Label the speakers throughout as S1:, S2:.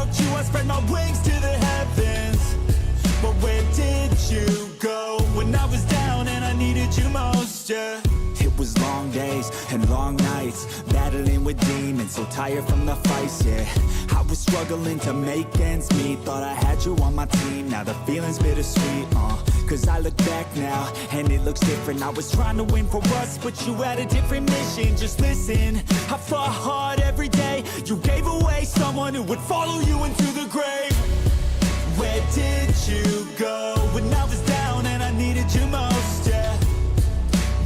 S1: Without you, I spread my wings to the heavens. But where did you go when I was down and I needed you most, yeah? It was long days and long nights, battling with demons, so tired from the fights, yeah. I was struggling to make ends meet, thought I had you on my team, now the feeling's bittersweet, cause I look back now, and it looks different. I was trying to win for us, but you had a different mission. Just listen, I fought hard every day. You gave away someone who would follow you into the grave. Where did you go when I was down and I needed you most, yeah?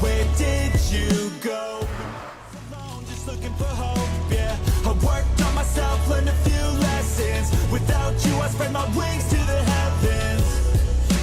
S1: Where did you go when I was alone, just looking for hope, yeah? I worked on myself, learned a few lessons. Without you, I spread my wings to the heavens.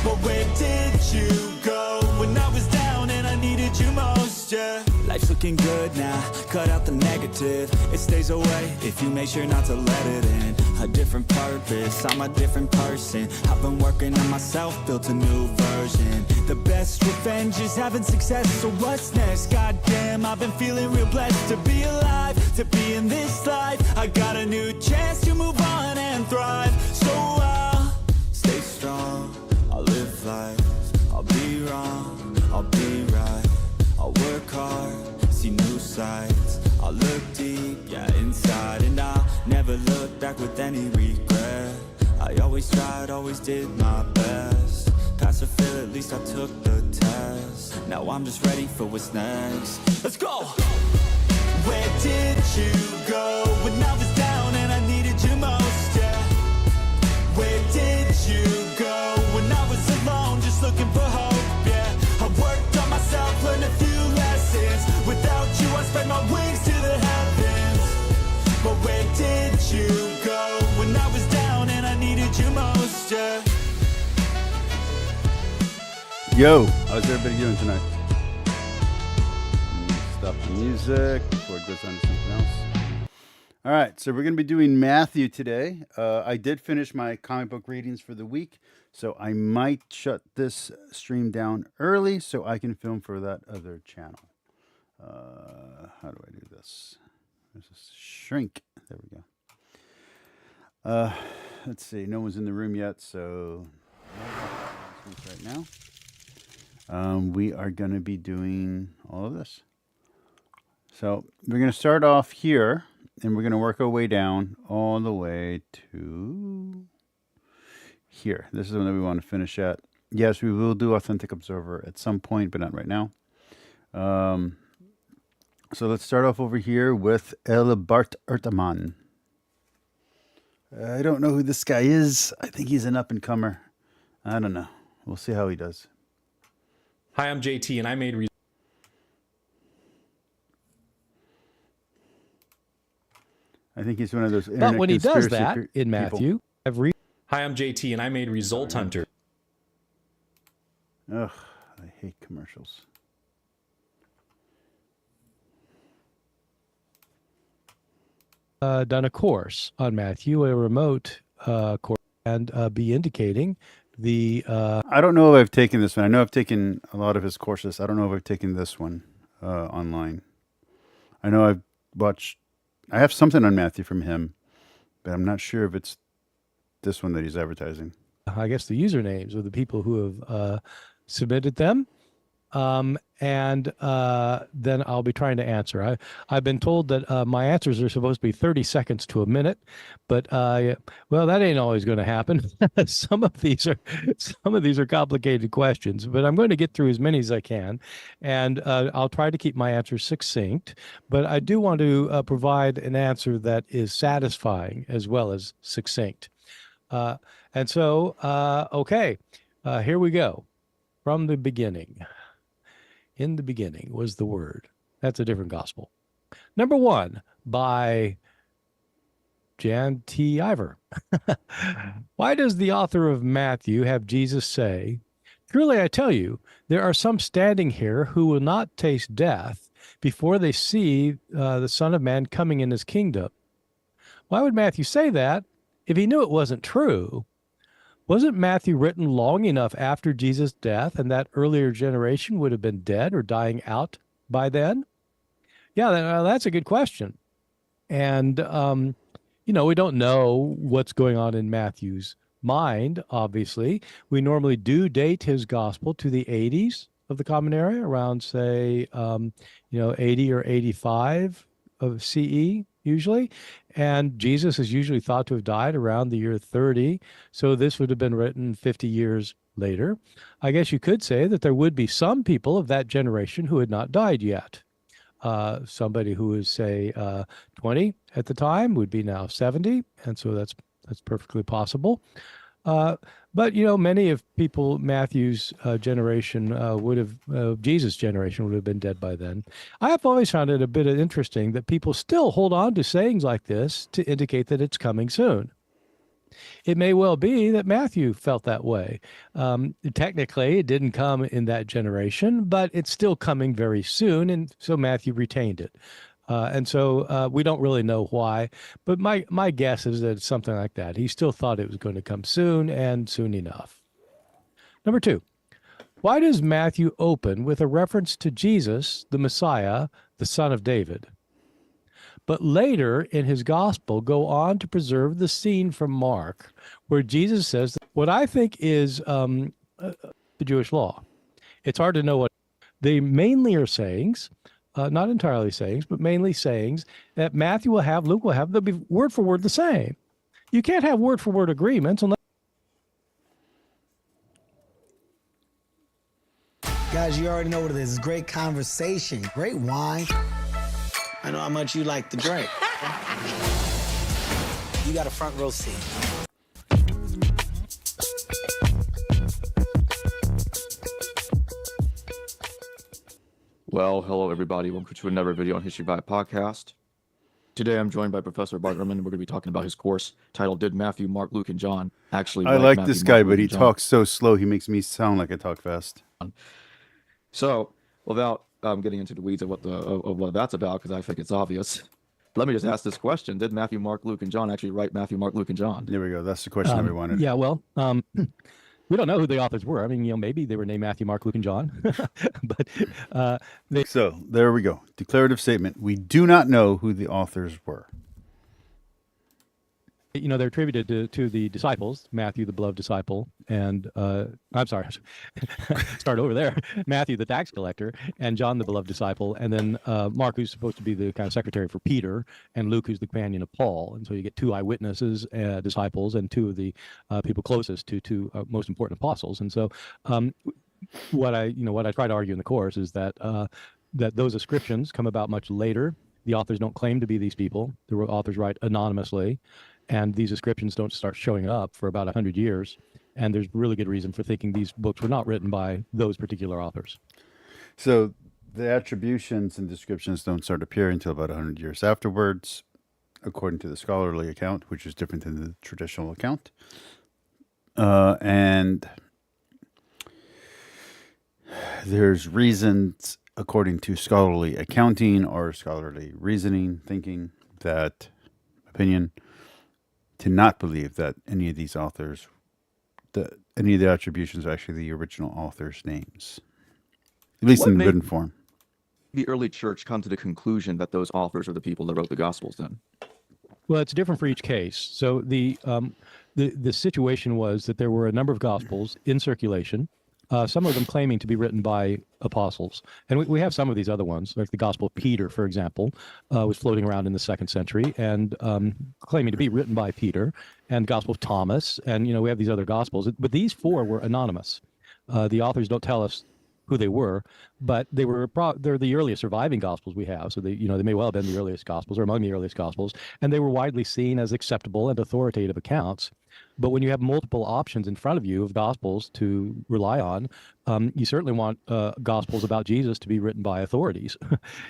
S1: But where did you go when I was down and I needed you most, yeah? Life's looking good now, cut out the negative. It stays away if you make sure not to let it in. A different purpose, I'm a different person. I've been working on myself, built a new version. The best revenge is having success, so what's next? Goddamn, I've been feeling real blessed to be alive, to be in this life. I got a new chance to move on and thrive. So I'll stay strong, I'll live life, I'll be wrong, I'll be right. I'll work hard, see new sights. I'll look deep, yeah, inside. And I'll never look back with any regret. I always tried, always did my best. Pass or fail, at least I took the test. Now I'm just ready for what's next. Let's go! Where did you go when I was down and I needed you most, yeah? Where did you go when I was alone, just looking for hope, yeah? I worked on myself, learned a few lessons. Without you, I spread my wings to the heavens. But where did you go when I was down and I needed you most, yeah?
S2: Yo, how's everybody doing tonight? Stop the music before it goes on to something else. All right, so we're going to be doing Matthew today. I did finish my comic book readings for the week, so I might shut this stream down early so I can film for that other channel. How do I do this? There's a shrink. There we go. Let's see. No one's in the room yet, so right now. We are going to be doing all of this. So we're going to start off here, and we're going to work our way down all the way to here. This is the one that we want to finish at. Yes, we will do Authentic Observer at some point, but not right now. So let's start off over here with El Bart Ertaman. I don't know who this guy is. I think he's an up-and-comer. I don't know. We'll see how he does.
S3: Hi, I'm JT, and I made...
S2: I think he's one of those internet
S4: But when he does that
S2: people.
S4: in Matthew,
S3: Hi, I'm JT, and I made Result Hunter.
S2: Ugh, I hate commercials.
S4: done a course on Matthew, a remote course, and be indicating the...
S2: I don't know if I've taken this one. I know I've taken a lot of his courses. I don't know if I've taken this one online. I know I've watched... I have something on Matthew from him, but I'm not sure if it's this one that he's advertising.
S4: I guess the usernames of the people who have submitted them. And then I'll be trying to answer. I've been told that my answers are supposed to be 30 seconds to a minute, but well, that ain't always going to happen. Some of these are complicated questions, but I'm going to get through as many as I can, and I'll try to keep my answers succinct. But I do want to provide an answer that is satisfying as well as succinct. And so, okay, here we go. From the beginning. In the beginning was the Word. That's a different gospel. Number 1 by Jan T. Ivor. Why does the author of Matthew have Jesus say, "Truly I tell you, there are some standing here who will not taste death before they see the Son of Man coming in his kingdom"? Why would Matthew say that if he knew it wasn't true? Wasn't Matthew written long enough after Jesus' death, and that earlier generation would have been dead or dying out by then? Yeah, that's a good question. And we don't know what's going on in Matthew's mind, obviously. We normally do date his gospel to the 80s of the Common Era, around, say, 80 or 85 of CE, usually. And Jesus is usually thought to have died around the year 30. So this would have been written 50 years later. I guess you could say that there would be some people of that generation who had not died yet. Somebody who is, say, 20 at the time would be now 70, and so that's perfectly possible. But many of people Matthew's generation would have Jesus' generation would have been dead by then. I have always found it a bit interesting that people still hold on to sayings like this to indicate that it's coming soon. It may well be that Matthew felt that way. Technically, it didn't come in that generation, but it's still coming very soon, and so Matthew retained it. And so we don't really know why, but my guess is that it's something like that. He still thought it was going to come soon and soon enough. Number 2, why does Matthew open with a reference to Jesus, the Messiah, the son of David, but later in his gospel go on to preserve the scene from Mark where Jesus says what I think is the Jewish law? It's hard to know what they mainly are sayings. Not entirely sayings, but mainly sayings that Matthew will have, Luke will have. They'll be word for word the same. You can't have word for word agreements unless.
S5: Guys, you already know what it is. It's great conversation, great wine. I know how much you like to drink. You got a front row seat.
S6: Well, hello everybody. Welcome to another video on History Vibe Podcast. Today I'm joined by Professor Bartram, and we're going to be talking about his course titled "Did Matthew, Mark, Luke, and John Actually?"
S2: I
S6: write
S2: like
S6: Matthew,
S2: this
S6: Mark,
S2: guy,
S6: Luke,
S2: but he
S6: and John?"
S2: talks so slow. He makes me sound like I talk fast.
S6: So, without getting into the weeds of what that's about, because I think it's obvious, let me just ask this question: did Matthew, Mark, Luke, and John actually write Matthew, Mark, Luke, and John?
S2: There we go. That's the question that we wanted.
S4: Yeah, well, we don't know who the authors were. I mean, maybe they were named Matthew, Mark, Luke, and John, but
S2: So there we go. Declarative statement. We do not know who the authors were.
S4: they're attributed to the disciples, Matthew, the beloved disciple, and I'm sorry, start over there. Matthew, the tax collector, and John, the beloved disciple, and then Mark, who's supposed to be the kind of secretary for Peter, and Luke, who's the companion of Paul. And so you get 2 eyewitnesses, disciples, and 2 of the people closest to 2 most important apostles. And so what I try to argue in the course is that that those ascriptions come about much later. The authors don't claim to be these people. The authors write anonymously. And these ascriptions don't start showing up for about 100 years. And there's really good reason for thinking these books were not written by those particular authors.
S2: So the attributions and descriptions don't start appearing until about 100 years afterwards, according to the scholarly account, which is different than the traditional account. And there's reasons, according to scholarly accounting or scholarly reasoning, thinking, that opinion, to not believe that any of these authors, any of the attributions are actually the original authors' names, at least in written form.
S6: The early church come to the conclusion that those authors are the people that wrote the Gospels then?
S4: Well, it's different for each case. So the situation was that there were a number of Gospels in circulation, some of them claiming to be written by apostles. And we have some of these other ones, like the Gospel of Peter, for example, was floating around in the 2nd century and claiming to be written by Peter, and Gospel of Thomas. And, we have these other Gospels, but these 4 were anonymous. The authors don't tell us who they were, but they're the earliest surviving Gospels we have. So they may well have been the earliest Gospels or among the earliest Gospels, and they were widely seen as acceptable and authoritative accounts. But when you have multiple options in front of you of Gospels to rely on, you certainly want Gospels about Jesus to be written by authorities.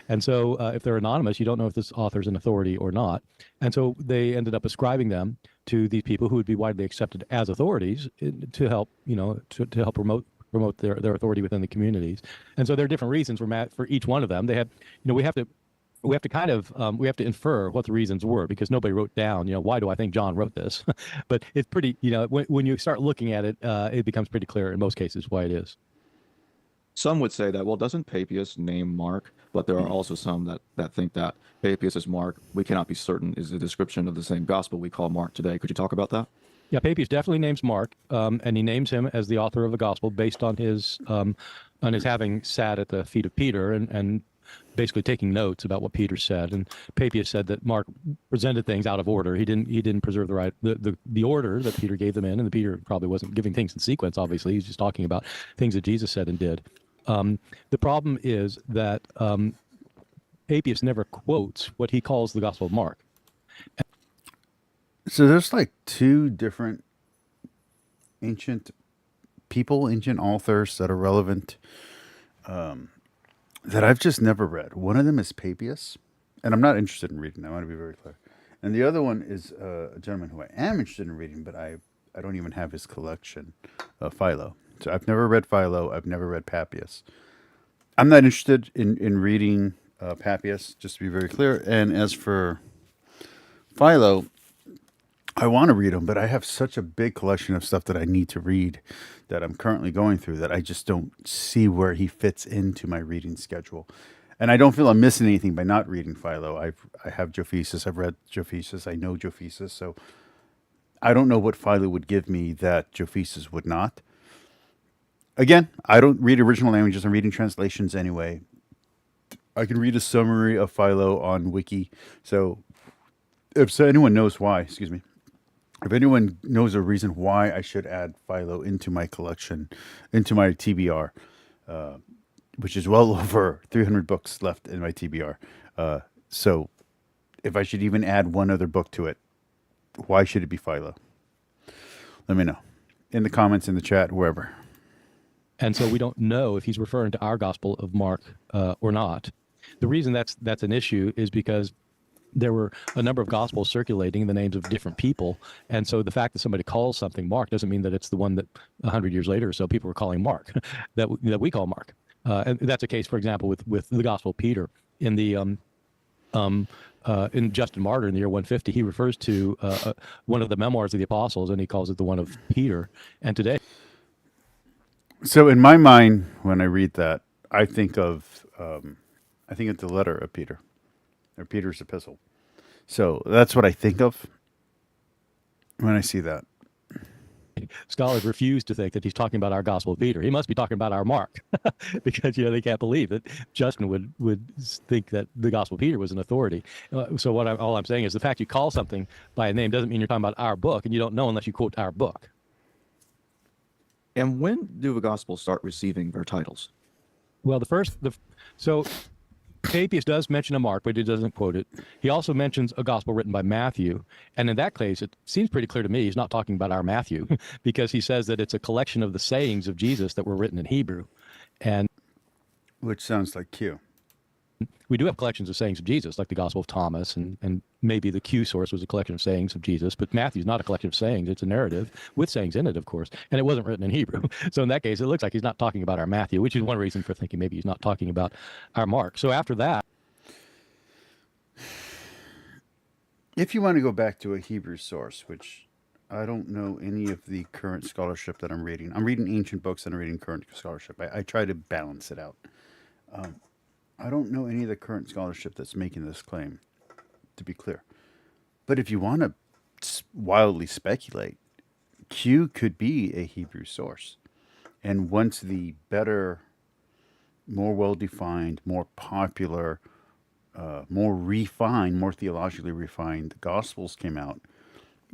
S4: And so if they're anonymous, you don't know if this author's an authority or not. And so they ended up ascribing them to these people who would be widely accepted as authorities to help, to help promote their authority within the communities. And so there are different reasons for each one of them. They had, we have to kind of we have to infer what the reasons were, because nobody wrote down, why do I think John wrote this? But it's pretty, when you start looking at it, it becomes pretty clear in most cases why it is.
S6: Some would say that, well, doesn't Papias name Mark? But there are also some that think that Papias is Mark. We cannot be certain is a description of the same gospel we call Mark today. Could you talk about that?
S4: Yeah, Papias definitely names Mark, and he names him as the author of the gospel based on his having sat at the feet of Peter and basically taking notes about what Peter said. And Papias said that Mark presented things out of order. He didn't preserve the order that Peter gave them in, and Peter probably wasn't giving things in sequence. Obviously, he's just talking about things that Jesus said and did. The problem is that Papias never quotes what he calls the Gospel of Mark.
S2: So there's like two different ancient authors that are relevant that I've just never read. One of them is Papias, and I'm not interested in reading. I want to be very clear. And the other one is a gentleman who I am interested in reading, but I don't even have his collection, Philo. So I've never read Philo. I've never read Papias. I'm not interested in reading Papias, just to be very clear. And as for Philo, I want to read them, but I have such a big collection of stuff that I need to read that I'm currently going through that I just don't see where he fits into my reading schedule. And I don't feel I'm missing anything by not reading Philo. I have Josephus. I've read Josephus. I know Josephus. So I don't know what Philo would give me that Josephus would not. Again, I don't read original languages. I'm reading translations anyway. I can read a summary of Philo on Wiki. So if anyone knows why, if anyone knows a reason why I should add Philo into my collection, into my TBR, which is well over 300 books left in my TBR. So if I should even add one other book to it, why should it be Philo? Let me know in the comments, in the chat, wherever.
S4: And so we don't know if he's referring to our Gospel of Mark or not. The reason that's an issue is because there were a number of gospels circulating in the names of different people. And so the fact that somebody calls something Mark doesn't mean that it's the one that 100 years later or so people were calling Mark, that we call Mark. And that's a case, for example, with the Gospel of Peter. In the in Justin Martyr in the year 150, he refers to one of the memoirs of the apostles, and he calls it the one of Peter. And today,
S2: so in my mind, when I read that, I think of the letter of Peter, or Peter's epistle. So that's what I think of when I see that.
S4: scholars refuse to think that he's talking about our Gospel of Peter. He must be talking about our Mark, because they can't believe that Justin would think that the Gospel of Peter was an authority. So all I'm saying is the fact you call something by a name doesn't mean you're talking about our book, and you don't know unless you quote our book.
S6: And when do the Gospels start receiving their titles?
S4: Well, so Papias does mention a Mark, but he doesn't quote it. He also mentions a gospel written by Matthew. And in that case, it seems pretty clear to me he's not talking about our Matthew, because he says that it's a collection of the sayings of Jesus that were written in Hebrew. And
S2: Which sounds like Q.
S4: we do have collections of sayings of Jesus, like the Gospel of Thomas, and maybe the Q source was a collection of sayings of Jesus, but Matthew's not a collection of sayings. It's a narrative with sayings in it, of course, and it wasn't written in Hebrew. So in that case, it looks like he's not talking about our Matthew, which is one reason for thinking maybe he's not talking about our Mark. So after that,
S2: If you want to go back to a Hebrew source, which I don't know any of the current scholarship that I'm reading. I'm reading ancient books and I'm reading current scholarship. I try to balance it out. I don't know any of the current scholarship that's making this claim, to be clear. But if you want to wildly speculate, Q could be a Hebrew source. And once the better, more well-defined, more popular, more refined, more theologically refined Gospels came out,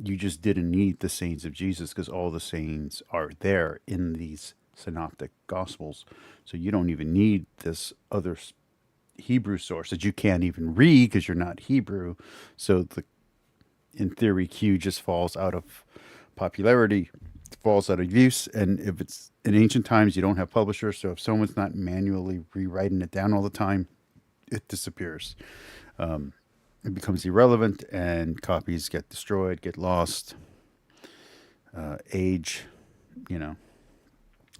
S2: you just didn't need the sayings of Jesus because all the sayings are there in these synoptic Gospels. So you don't even need this other Hebrew source that you can't even read because you're not Hebrew. So in theory, Q just falls out of popularity, falls out of use. And if it's in ancient times, you don't have publishers. So if someone's not manually rewriting it down all the time, it disappears. It becomes irrelevant, and copies get destroyed, get lost, age,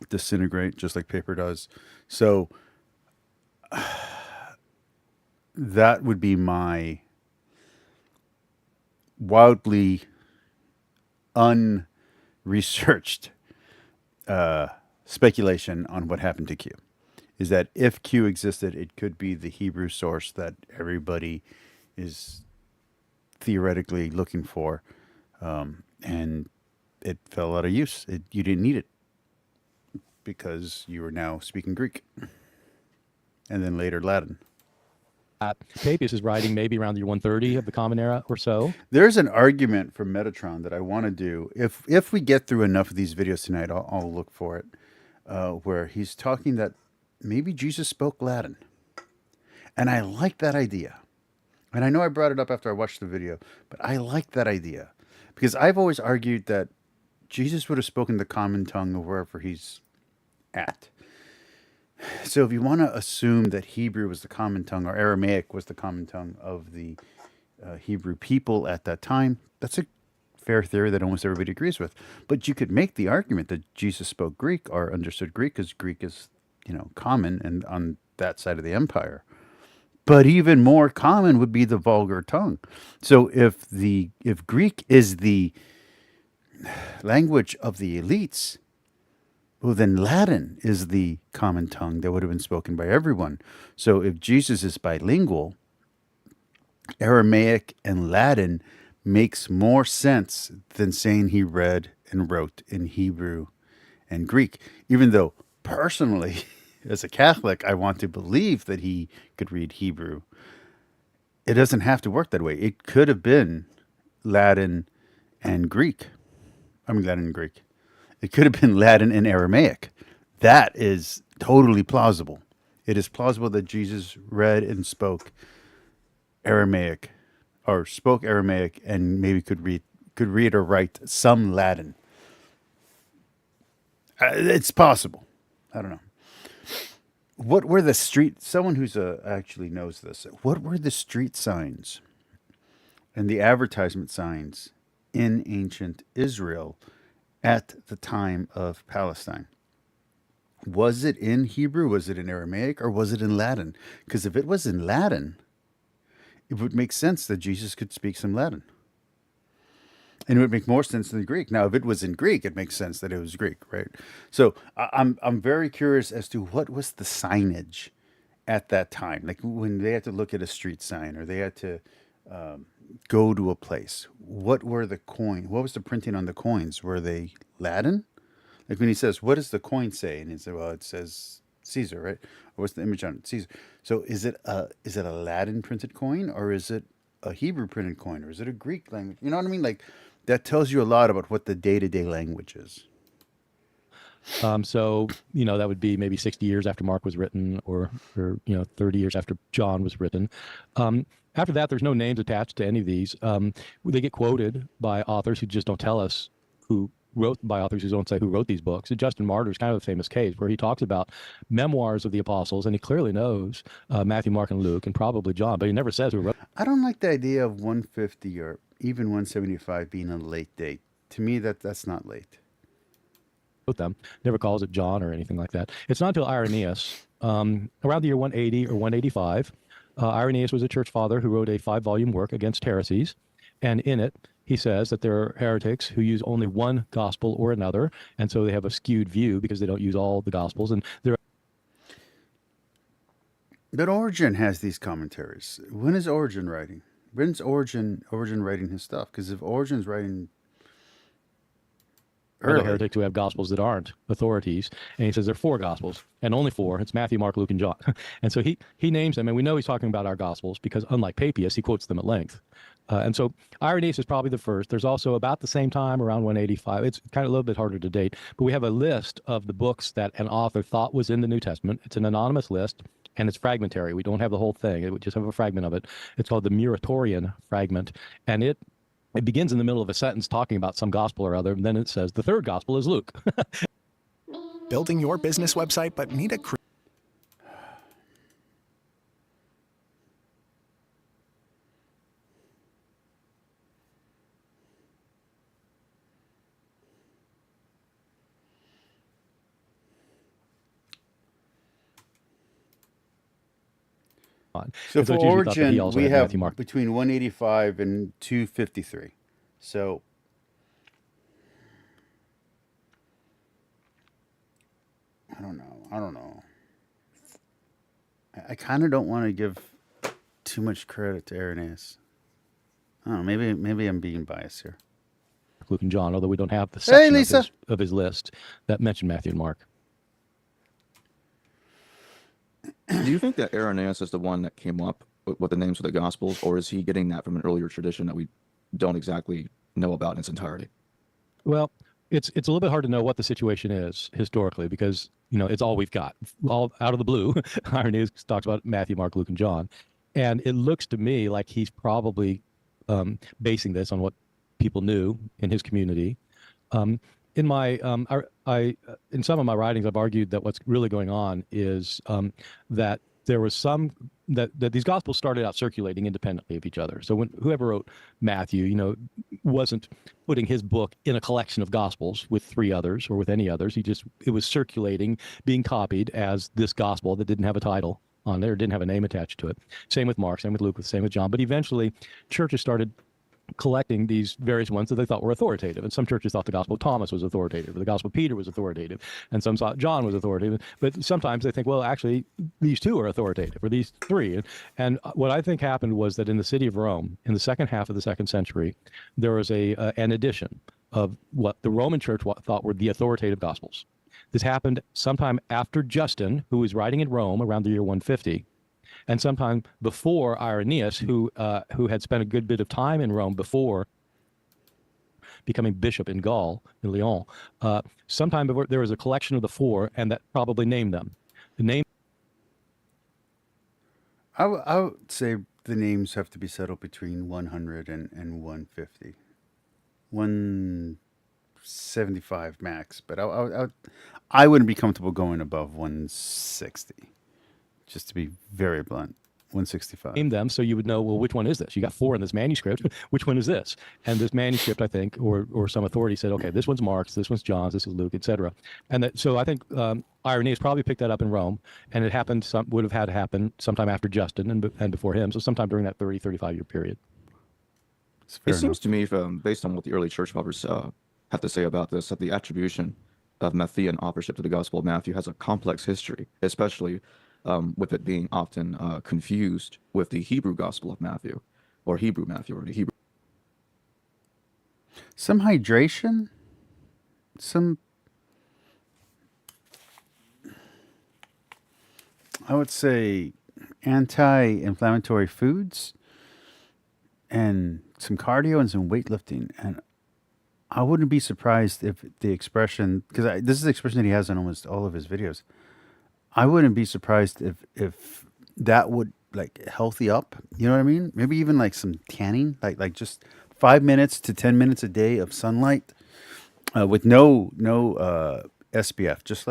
S2: disintegrate, just like paper does. So that would be my wildly unresearched speculation on what happened to Q. is that if Q existed, it could be the Hebrew source that everybody is theoretically looking for, and it fell out of use. You didn't need it because you were now speaking Greek, and then later Latin.
S4: Papias is writing maybe around the year 130 of the Common Era or so.
S2: There's an argument from Metatron that I want to do. If we get through enough of these videos tonight, I'll look for it, where he's talking that maybe Jesus spoke Latin. And I like that idea. And I know I brought it up after I watched the video, but I like that idea. Because I've always argued that Jesus would have spoken the common tongue of wherever he's at. So if you want to assume that Hebrew was the common tongue, or Aramaic was the common tongue of the Hebrew people at that time, that's a fair theory that almost everybody agrees with. But you could make the argument that Jesus spoke Greek or understood Greek, because Greek is, common and on that side of the empire. But even more common would be the vulgar tongue. So if Greek is the language of the elites, well, then Latin is the common tongue that would have been spoken by everyone. So if Jesus is bilingual, Aramaic and Latin makes more sense than saying he read and wrote in Hebrew and Greek, even though personally, as a Catholic, I want to believe that he could read Hebrew. It doesn't have to work that way. It could have been Latin and Greek. Latin and Greek. It could have been Latin and Aramaic. That is totally plausible. It is plausible that Jesus read and spoke Aramaic, or spoke Aramaic, and maybe could read or write some Latin. It's possible. I don't know. What were the street? Someone who's actually knows this. What were the street signs and the advertisement signs in ancient Israel at the time of Palestine? Was it in Hebrew? Was it in Aramaic? Or was it in Latin? Because if it was in Latin, it would make sense that Jesus could speak some Latin. And it would make more sense than Greek. Now, if it was in Greek, it makes sense that it was Greek, right? So I'm very curious as to what was the signage at that time, like when they had to look at a street sign or they had to go to a place. What were the coin? What was the printing on the coins? Were they Latin? Like when he says, "What does the coin say?" and he said, "Well, it says Caesar, right?" Or what's the image on it? Caesar. So is it a Latin printed coin, or is it a Hebrew printed coin, or is it a Greek language? You know what I mean? Like that tells you a lot about what the day-to-day language is.
S4: So, that would be maybe 60 years after Mark was written, or 30 years after John was written. After that, there's no names attached to any of these. They get quoted by authors who just don't tell us who wrote, by authors who don't say who wrote these books. Justin Martyr is kind of a famous case where he talks about memoirs of the apostles, and he clearly knows Matthew, Mark, and Luke, and probably John, but he never says who wrote.
S2: I don't like the idea of 150 or even 175 being a late date. To me, that's not late.
S4: Them, never calls it John or anything like that. It's not until Irenaeus, around the year 180 or 185, Irenaeus was a church father who wrote a 5-volume work against heresies, and in it he says that there are heretics who use only one gospel or another, and so they have a skewed view because they don't use all the gospels. And there.
S2: But Origen has these commentaries. When is Origen writing? When's Origen writing his stuff? Because if Origen's writing
S4: Other heretics who have gospels that aren't authorities, and he says there are 4 gospels, and only 4. It's Matthew, Mark, Luke, and John. And so he names them, and we know he's talking about our gospels because, unlike Papias, he quotes them at length. And so Irenaeus is probably the first. There's also about the same time, around 185. It's kind of a little bit harder to date, but we have a list of the books that an author thought was in the New Testament. It's an anonymous list, and it's fragmentary. We don't have the whole thing. We just have a fragment of it. It's called the Muratorian fragment, and it begins in the middle of a sentence talking about some gospel or other, and then it says the third gospel is Luke.
S7: Building your business website, but need a
S2: So for Origen, we have
S4: Matthew, Mark.
S2: between 185 and 253. So I don't know. I kind of don't want to give too much credit to Irenaeus. I don't know. Maybe I'm being biased here.
S4: Luke and John, although we don't have the
S2: Hey,
S4: section
S2: Lisa.
S4: of his list that mentioned Matthew and Mark.
S6: Do you think that Irenaeus is the one that came up with the names of the Gospels, or is he getting that from an earlier tradition that we don't exactly know about in its entirety?
S4: Well, it's a little bit hard to know what the situation is historically because it's all we've got, all out of the blue. Irenaeus talks about Matthew, Mark, Luke, and John, and it looks to me like he's probably basing this on what people knew in his community. In my in some of my writings, I've argued that what's really going on is that there was that these gospels started out circulating independently of each other. So when whoever wrote Matthew, wasn't putting his book in a collection of gospels with 3 others or with any others. It was circulating, being copied as this gospel that didn't have a title on there, didn't have a name attached to it. Same with Mark, same with Luke, same with John. But eventually, churches started collecting these various ones that they thought were authoritative. And some churches thought the Gospel of Thomas was authoritative, or the Gospel of Peter was authoritative, and some thought John was authoritative. But sometimes they think, well, actually, these 2 are authoritative, or these 3. And what I think happened was that in the city of Rome, in the second half of the 2nd century, there was an addition of what the Roman Church thought were the authoritative Gospels. This happened sometime after Justin, who was writing in Rome around the year 150, and sometime before Irenaeus, who had spent a good bit of time in Rome before becoming bishop in Gaul, in Lyon. Sometime before, there was a collection of the 4, and that probably named them. The name.
S2: I would say the names have to be settled between 100 and 150. 175 max, but I wouldn't be comfortable going above 160. Just to be very blunt, 165.
S4: Name them so you would know, well, which one is this? You got 4 in this manuscript. Which one is this? And this manuscript, I think, or some authority said, okay, this one's Mark's, this one's John's, this is Luke, etc. And so I think Irenaeus probably picked that up in Rome, and it happened. Would have had to happen sometime after Justin and before him. So sometime during that 35-year period.
S6: It seems to me, based on what the early church fathers have to say about this, that the attribution of Matthean authorship to the Gospel of Matthew has a complex history, especially with it being often confused with the Hebrew Gospel of Matthew, or Hebrew Matthew, or the Hebrew.
S2: Some hydration, I would say, anti-inflammatory foods, and some cardio and some weightlifting. And I wouldn't be surprised if the expression, because this is the expression that he has in almost all of his videos. I wouldn't be surprised if that would like healthy up. You know what I mean? Maybe even like some tanning, like just 5 minutes to 10 minutes a day of sunlight with no SPF, just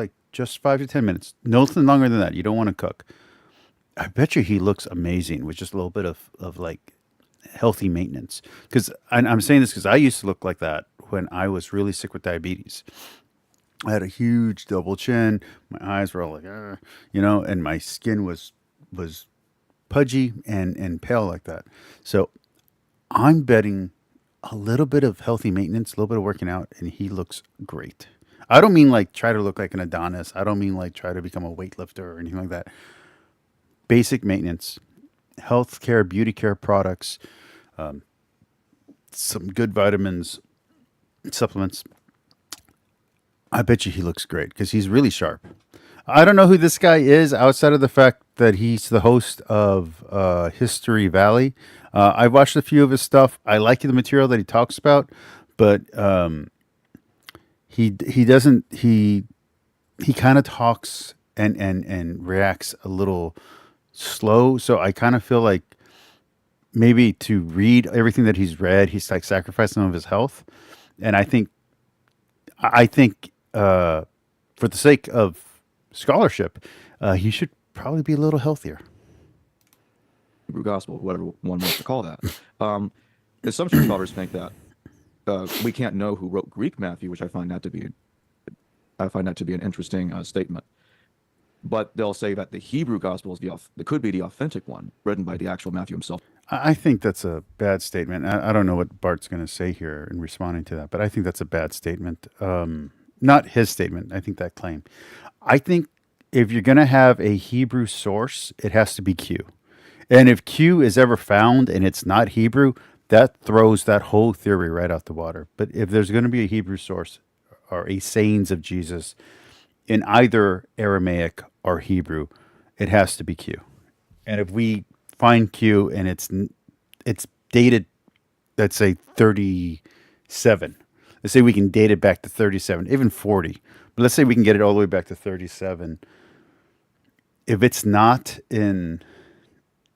S2: 5 to 10 minutes, nothing longer than that. You don't want to cook. I bet you he looks amazing with just a little bit of like healthy maintenance. Because I'm saying this because I used to look like that when I was really sick with diabetes. I had a huge double chin. My eyes were all like, and my skin was pudgy and pale like that. So I'm betting a little bit of healthy maintenance, a little bit of working out, and he looks great. I don't mean like try to look like an Adonis. I don't mean like try to become a weightlifter or anything like that. Basic maintenance, health care, beauty care products, some good vitamins, supplements. I bet you he looks great because he's really sharp. I don't know who this guy is outside of the fact that he's the host of History Valley. I've watched a few of his stuff. I like the material that he talks about, but he doesn't. He kind of talks and reacts a little slow. So I kind of feel like maybe to read everything that he's read, he's like sacrificed some of his health, and I think for the sake of scholarship, he should probably be a little healthier.
S6: Hebrew Gospel, whatever one wants to call that. And some church fathers think that we can't know who wrote Greek Matthew, which I find that to be an interesting statement. But they'll say that the Hebrew Gospel could be the authentic one, written by the actual Matthew himself.
S2: I think that's a bad statement. I don't know what Bart's going to say here in responding to that, but I think that's a bad statement. Not his statement. I think that claim. I think if you're going to have a Hebrew source, it has to be Q. And if Q is ever found and it's not Hebrew, that throws that whole theory right out the water. But if there's going to be a Hebrew source or a sayings of Jesus in either Aramaic or Hebrew, it has to be Q. And if we find Q and it's dated, let's say 37. Let's say we can date it back to 37, even 40. But let's say we can get it all the way back to 37. If it's not in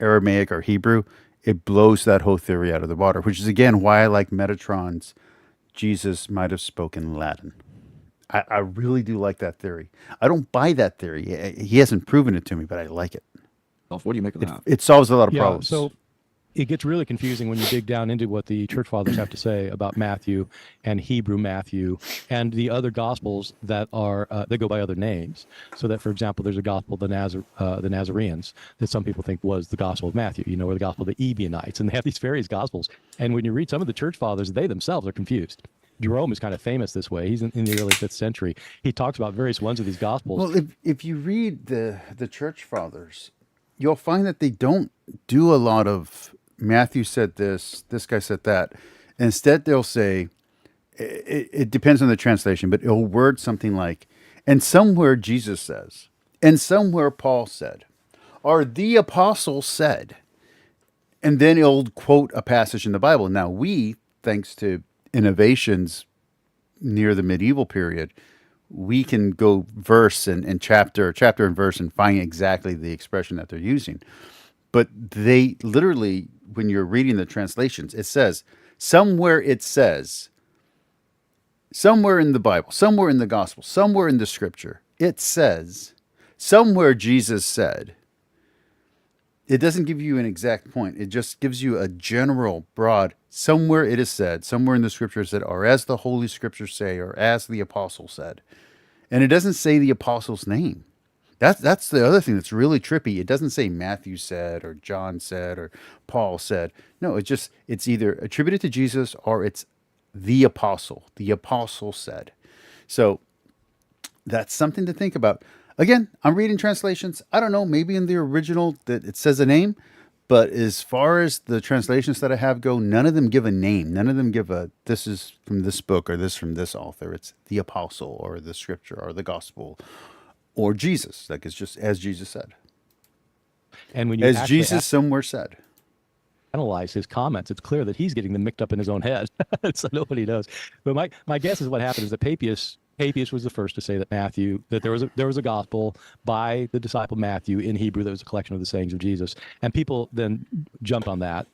S2: Aramaic or Hebrew, it blows that whole theory out of the water, which is, again, why I like Metatron's Jesus might have spoken Latin. I really do like that theory. I don't buy that theory. He hasn't proven it to me, but I like it.
S6: What do you make of that?
S2: It solves a lot of
S4: Yeah,
S2: problems.
S4: so it gets really confusing when you dig down into what the church fathers have to say about Matthew and Hebrew Matthew and the other gospels that are that go by other names. So that, for example, there's a gospel, the Nazarenes, that some people think was the gospel of Matthew, or the gospel of the Ebionites, and they have these various gospels. And when you read some of the church fathers, they themselves are confused. Jerome is kind of famous this way. He's in the early 5th century. He talks about various ones of these gospels.
S2: Well, if you read the church fathers, you'll find that they don't do a lot of Matthew said this guy said that. Instead, they'll say, it depends on the translation, but it'll word something like, and somewhere Jesus says, and somewhere Paul said, or the apostle said, and then it'll quote a passage in the Bible. Now we, thanks to innovations near the medieval period, we can go verse and chapter and verse and find exactly the expression that they're using. But they literally, when you're reading the translations, it says, somewhere in the Bible, somewhere in the gospel, somewhere in the scripture, it says, somewhere Jesus said. It doesn't give you an exact point. It just gives you a general, broad, somewhere it is said, somewhere in the scripture said, or as the Holy Scriptures say, or as the apostle said. And it doesn't say the apostle's name. That's the other thing that's really trippy. It doesn't say Matthew said, or John said, or Paul said. No, it's either attributed to Jesus or it's the apostle. The apostle said. So that's something to think about. Again, I'm reading translations. I don't know, maybe in the original that it says a name, but as far as the translations that I have go, none of them give a name. None of them give this is from this book or this from this author. It's the apostle or the scripture or the gospel or Jesus. Like, it's just as Jesus said.
S4: And when you
S2: as Jesus somewhere said.
S4: Analyze his comments, it's clear that he's getting them mixed up in his own head. So nobody knows. But my guess is what happened is that Papias was the first to say that there was a gospel by the disciple Matthew in Hebrew that was a collection of the sayings of Jesus, and people then jumped on that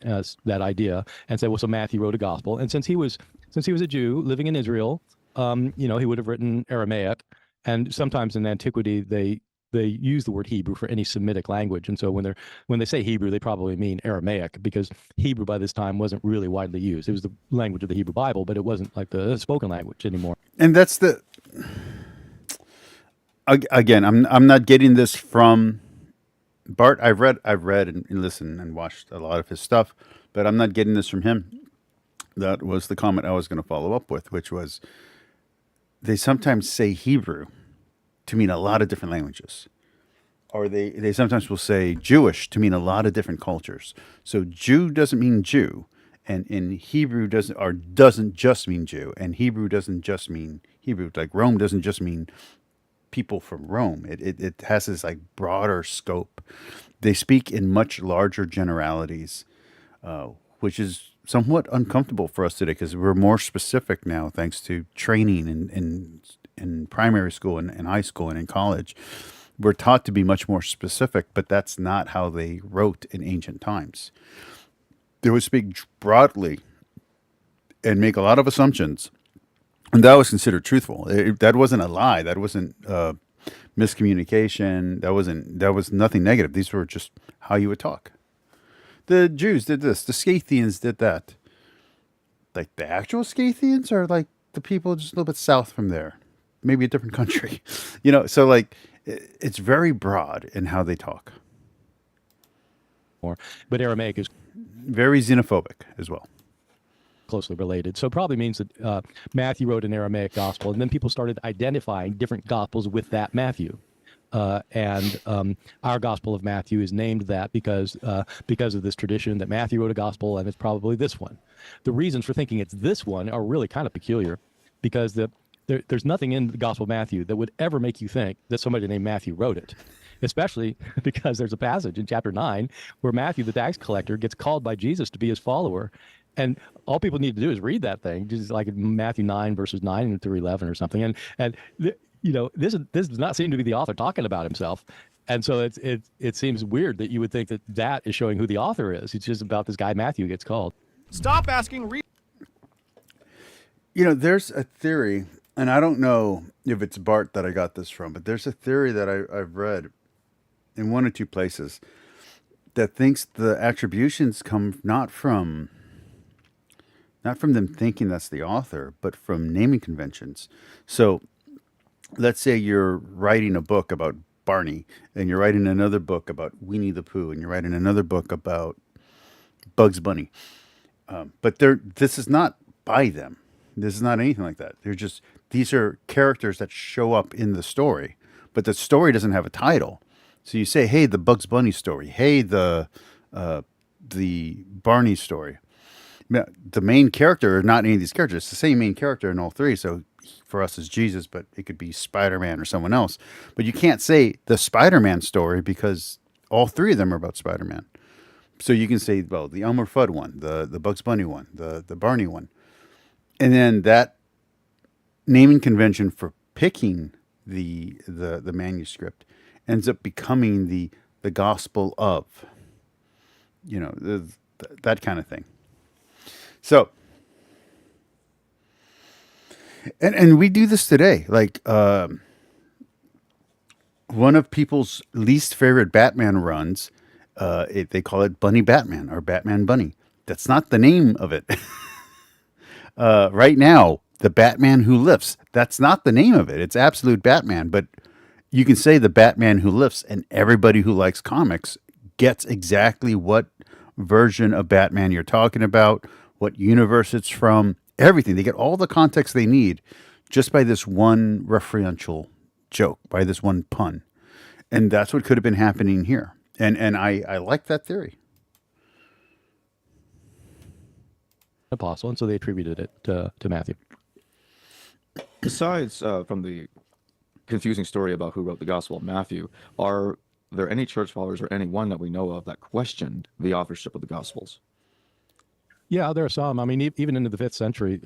S4: idea and said, well, so Matthew wrote a gospel, and since he was a Jew living in Israel, he would have written Aramaic, and sometimes in antiquity they use the word Hebrew for any Semitic language, and so when they say Hebrew, they probably mean Aramaic, because Hebrew by this time wasn't really widely used. It was the language of the Hebrew Bible, but it wasn't like the spoken language anymore.
S2: And that's again, I'm not getting this from Bart. I've read and listened and watched a lot of his stuff, but I'm not getting this from him. That was the comment I was going to follow up with, which was they sometimes say Hebrew to mean a lot of different languages. Or they sometimes will say Jewish to mean a lot of different cultures. So Jew doesn't mean Jew. And in Hebrew doesn't just mean Jew. And Hebrew doesn't just mean Hebrew. Like Rome doesn't just mean people from Rome. It has this like broader scope. They speak in much larger generalities, which is somewhat uncomfortable for us today because we're more specific now thanks to training in primary school and in high school and in college. We're taught to be much more specific, but that's not how they wrote in ancient times. They would speak broadly and make a lot of assumptions, and that was considered truthful. That wasn't a lie. That wasn't miscommunication. That was nothing negative. These were just how you would talk. The Jews did this. The Scythians did that. Like the actual Scythians, or like the people just a little bit south from there, maybe a different country. So like it's very broad in how they talk.
S4: But Aramaic is
S2: very xenophobic as well.
S4: Closely related. So it probably means that Matthew wrote an Aramaic gospel, and then people started identifying different gospels with that Matthew. And our Gospel of Matthew is named that because of this tradition that Matthew wrote a gospel, and it's probably this one. The reasons for thinking it's this one are really kind of peculiar, because there's nothing in the Gospel of Matthew that would ever make you think that somebody named Matthew wrote it. Especially because there's a passage in chapter 9 where Matthew, the tax collector, gets called by Jesus to be his follower. And all people need to do is read that thing, just like Matthew 9, verses 9 through 11 or something. This does not seem to be the author talking about himself. And so it seems weird that you would think that is showing who the author is. It's just about this guy Matthew gets called.
S7: Stop asking.
S2: There's a theory, and I don't know if it's Bart that I got this from, but there's a theory that I've read in one or two places that thinks the attributions come not from them thinking that's the author, but from naming conventions. So let's say you're writing a book about Barney, and you're writing another book about Winnie the Pooh, and you're writing another book about Bugs Bunny. But this is not by them. This is not anything like that. These are characters that show up in the story, but the story doesn't have a title. So you say, hey, the Bugs Bunny story. Hey, the Barney story. The main character are not any of these characters. It's the same main character in all three. So for us, it's Jesus, but it could be Spider-Man or someone else. But you can't say the Spider-Man story because all three of them are about Spider-Man. So you can say, well, the Elmer Fudd one, the Bugs Bunny one, the Barney one. And then that naming convention for picking the manuscript ends up becoming the gospel of, that kind of thing. So, and we do this today. Like, one of people's least favorite Batman runs, they call it Bunny Batman or Batman Bunny. That's not the name of it. Right now, the Batman Who Lifts, that's not the name of it. It's Absolute Batman, but you can say the Batman Who Lifts, and everybody who likes comics gets exactly what version of Batman you're talking about, what universe it's from, everything. They get all the context they need just by this one referential joke, by this one pun. And that's what could have been happening here. And I like that theory.
S4: Apostle, and so they attributed it to Matthew.
S6: Besides from the confusing story about who wrote the Gospel of Matthew, are there any church fathers or anyone that we know of that questioned the authorship of the Gospels?
S4: Yeah, there are some. I mean, even into the 5th century,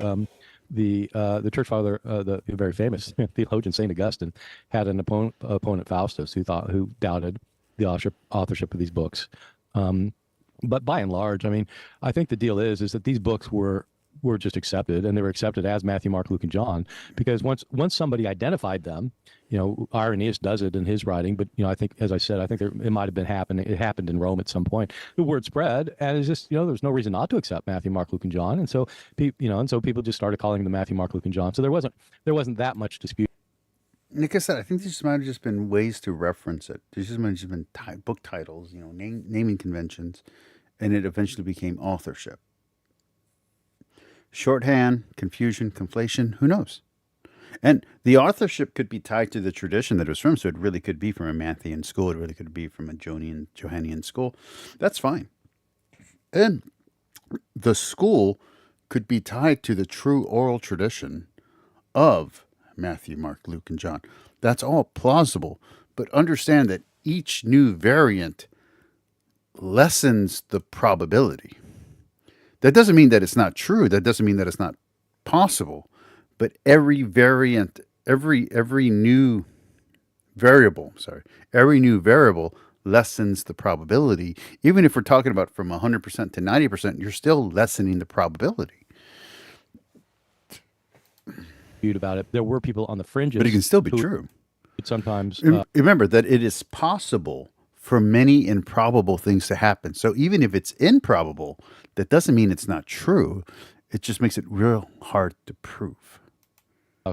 S4: the church father, the very famous theologian Saint Augustine, had an opponent Faustus, who doubted the authorship of these books. But by and large, I mean, I think the deal is that these books were just accepted, and they were accepted as Matthew, Mark, Luke, and John, because once somebody identified them, Irenaeus does it in his writing, but I think, as I said, I think it might have been happening. It happened in Rome at some point. The word spread, and it's just there's no reason not to accept Matthew, Mark, Luke, and John, and so people just started calling them Matthew, Mark, Luke, and John. So there wasn't that much dispute.
S2: Like I said, I think these might have just been ways to reference it. There's just might have just been book titles, naming conventions, and it eventually became authorship. Shorthand, confusion, conflation, who knows? And the authorship could be tied to the tradition that it was from, so it really could be from a Matthean school, it really could be from a Johannian school. That's fine. And the school could be tied to the true oral tradition of Matthew, Mark, Luke, and John. That's all plausible, but understand that each new variant lessens the probability. That doesn't mean that it's not true. That doesn't mean that it's not possible. But every variant, every new variable lessens the probability. Even if we're talking about from 100% to 90%, you're still lessening the probability.
S4: About it, there were people on the fringes,
S2: but it can still be true.
S4: Sometimes
S2: remember that it is possible for many improbable things to happen. So even if it's improbable, that doesn't mean it's not true. It just makes it real hard to prove.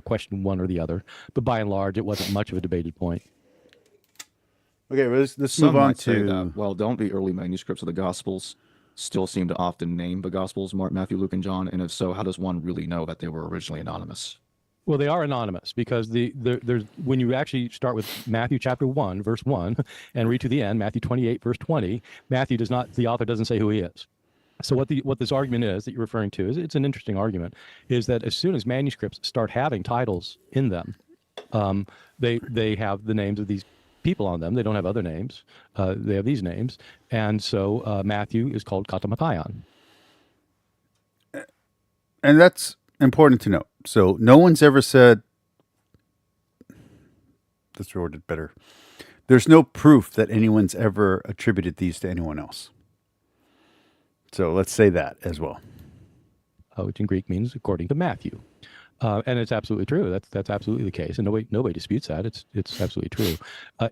S4: Question one or the other, but by and large, it wasn't much of a debated point.
S2: Okay, well, let's move on to.
S6: That, well, don't the early manuscripts of the Gospels still seem to often name the Gospels Mark, Matthew, Luke, and John? And if so, how does one really know that they were originally anonymous?
S4: Well, they are anonymous because there's when you actually start with Matthew chapter 1, verse 1, and read to the end, Matthew 28, verse 20, the author doesn't say who he is. So what this argument is that you're referring to is it's an interesting argument, is that as soon as manuscripts start having titles in them, they have the names of these people on them. They don't have other names. They have these names, and so Matthew is called Katamatayon.
S2: And that's important to note. So no one's ever said, let's word it better. There's no proof that anyone's ever attributed these to anyone else. So let's say that as well.
S4: Which in Greek means according to Matthew. And it's absolutely true. That's absolutely the case, and nobody disputes that. It's absolutely true.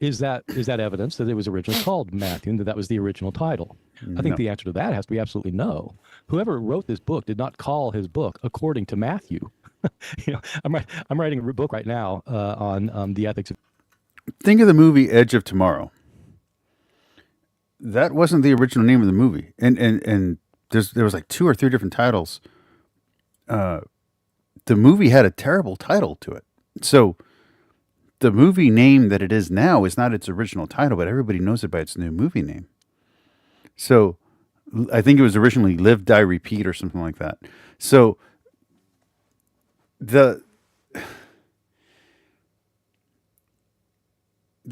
S4: Is that evidence that it was originally called Matthew and that was the original title? I think the answer to that has to be absolutely no. Whoever wrote this book did not call his book according to Matthew. I'm writing a book right now on the ethics of.
S2: Think of the movie Edge of Tomorrow. That wasn't the original name of the movie, and there was like 2 or 3 different titles. The movie had a terrible title to it. So the movie name that it is now is not its original title, but everybody knows it by its new movie name. So I think it was originally Live, Die, Repeat or something like that. So the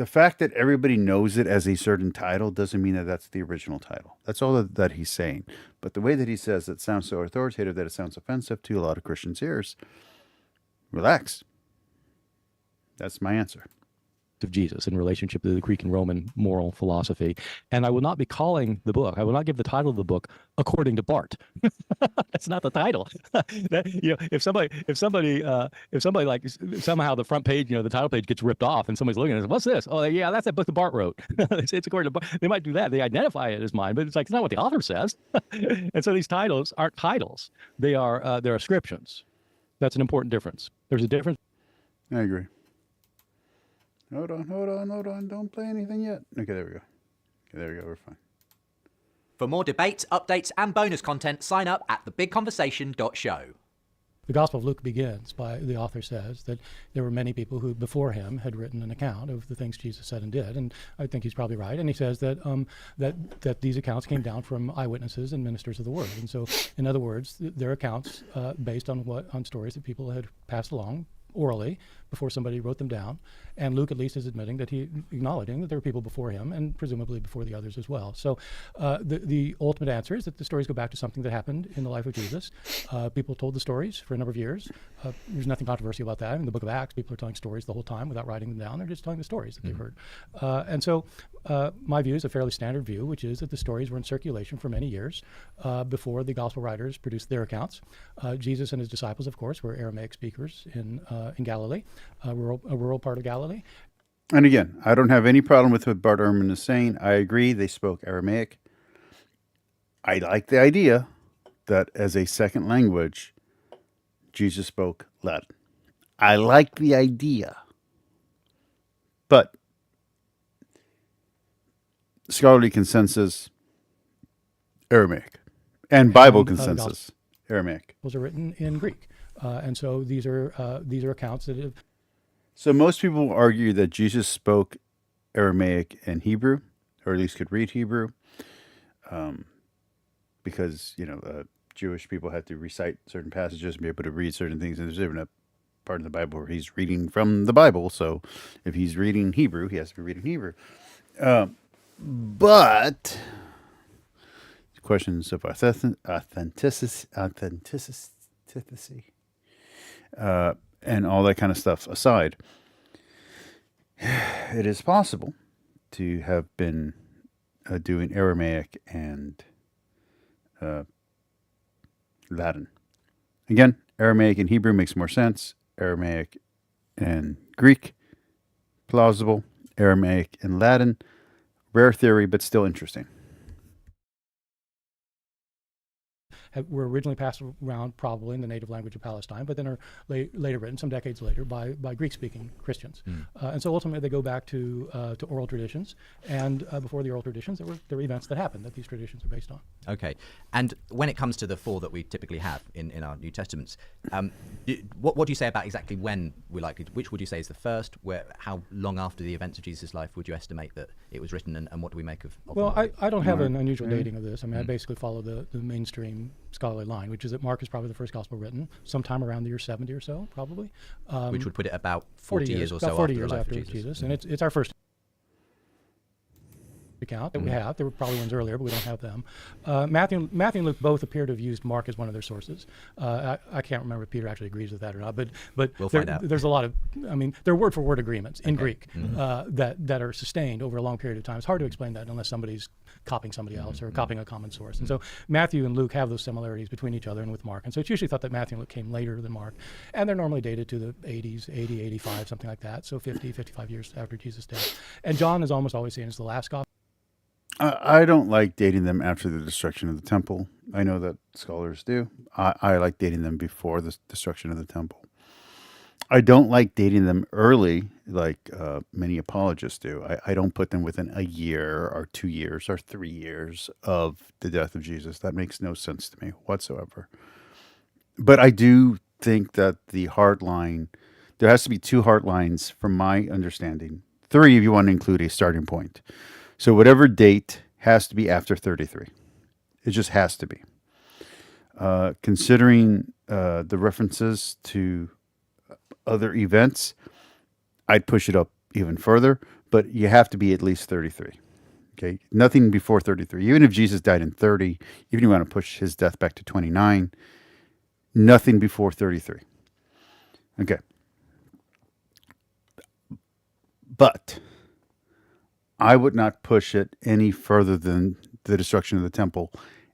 S2: fact that everybody knows it as a certain title doesn't mean that that's the original title. That's all that he's saying. But the way that he says it sounds so authoritative that it sounds offensive to a lot of Christians' ears. Relax. That's my answer.
S4: Of Jesus in relationship to the Greek and Roman moral philosophy. And I will not be calling the book, I will not give the title of the book according to Bart. That's not the title. If somebody like somehow the front page, the title page gets ripped off and somebody's looking at it, what's this? Oh yeah, that's that book that Bart wrote. It's according to Bart. They might do that. They identify it as mine, but it's not what the author says. And so these titles aren't titles. They're ascriptions. That's an important difference. There's a difference.
S2: I agree. Hold on. Don't play anything yet. Okay, there we go. We're fine.
S8: For more debates, updates, and bonus content, sign up at thebigconversation.show.
S9: The Gospel of Luke begins by, the author says, that there were many people who before him had written an account of the things Jesus said and did, and I think he's probably right. And he says that that these accounts came down from eyewitnesses and ministers of the word. And so, in other words, they're accounts based on stories that people had passed along orally before somebody wrote them down. And Luke at least is acknowledging that there were people before him and presumably before the others as well. So the ultimate answer is that the stories go back to something that happened in the life of Jesus. People told the stories for a number of years. There's nothing controversial about that. In the book of Acts, people are telling stories the whole time without writing them down. They're just telling the stories that they've heard. And so my view is a fairly standard view, which is that the stories were in circulation for many years before the gospel writers produced their accounts. Jesus and his disciples, of course, were Aramaic speakers in Galilee, a rural part of Galilee.
S2: And again, I don't have any problem with what Bart Ehrman is saying. I agree, they spoke Aramaic. I like the idea that as a second language, Jesus spoke Latin. I like the idea. But scholarly consensus, Aramaic. And Bible consensus, Aramaic.
S9: Those are written in Greek. And so these are accounts that have.
S2: So most people will argue that Jesus spoke Aramaic and Hebrew, or at least could read Hebrew, because Jewish people had to recite certain passages and be able to read certain things. And there's even a part in the Bible where he's reading from the Bible. So if he's reading Hebrew, he has to be reading Hebrew. But questions of authenticity, and all that kind of stuff aside, it is possible to have been doing Aramaic and Latin. Again, Aramaic and Hebrew makes more sense. Aramaic and Greek, plausible. Aramaic and Latin, rare theory, but still interesting.
S9: were originally passed around probably in the native language of Palestine, but then are later written some decades later by Greek-speaking Christians. And so ultimately they go back to oral traditions, and before the oral traditions, there were events that happened that these traditions are based on.
S8: Okay. And when it comes to the four that we typically have in our New Testaments, what do you say about exactly when we're likely which would you say is the first? How long after the events of Jesus' life would you estimate that it was written, and what do we make of
S9: Well,
S8: them?
S9: I don't have an unusual dating of this. I mean, I basically follow the mainstream scholarly line, which is that Mark is probably the first gospel written sometime around the year 70 or so, probably.
S8: Which would put it about 40 years or so
S9: about 40
S8: after
S9: years
S8: the life
S9: after
S8: of Jesus.
S9: And it's our first account that we have. There were probably ones earlier, but we don't have them. Matthew and Luke both appear to have used Mark as one of their sources. I can't remember if Peter actually agrees with that or not, but
S8: We'll find out.
S9: there's a lot of, I mean, there are word for word agreements in Greek that are sustained over a long period of time. It's hard to explain that unless somebody's copying somebody else or copying a common source. And so Matthew and Luke have those similarities between each other and with Mark. And so it's usually thought that Matthew and Luke came later than Mark. And they're normally dated to the 80s, 80, 85, something like that. So 50, 55 years after Jesus' death. And John is almost always seen as the last gospel.
S2: I don't like dating them after the destruction of the temple. I know that scholars do. I like dating them before the destruction of the temple. I don't like dating them early, like many apologists do. I don't put them within a year or 2 years or 3 years of the death of Jesus. That makes no sense to me whatsoever. But I do think that the hard line, there has to be 2 hard lines from my understanding. 3 if you want to include a starting point. So whatever date has to be after 33. It just has to be. Considering the references to other events, I'd push it up even further, but you have to be at least 33. Okay, nothing before 33. Even if Jesus died in 30, even if you want to push his death back to 29, nothing before 33. Okay. But I would not push it any further than the destruction of the temple.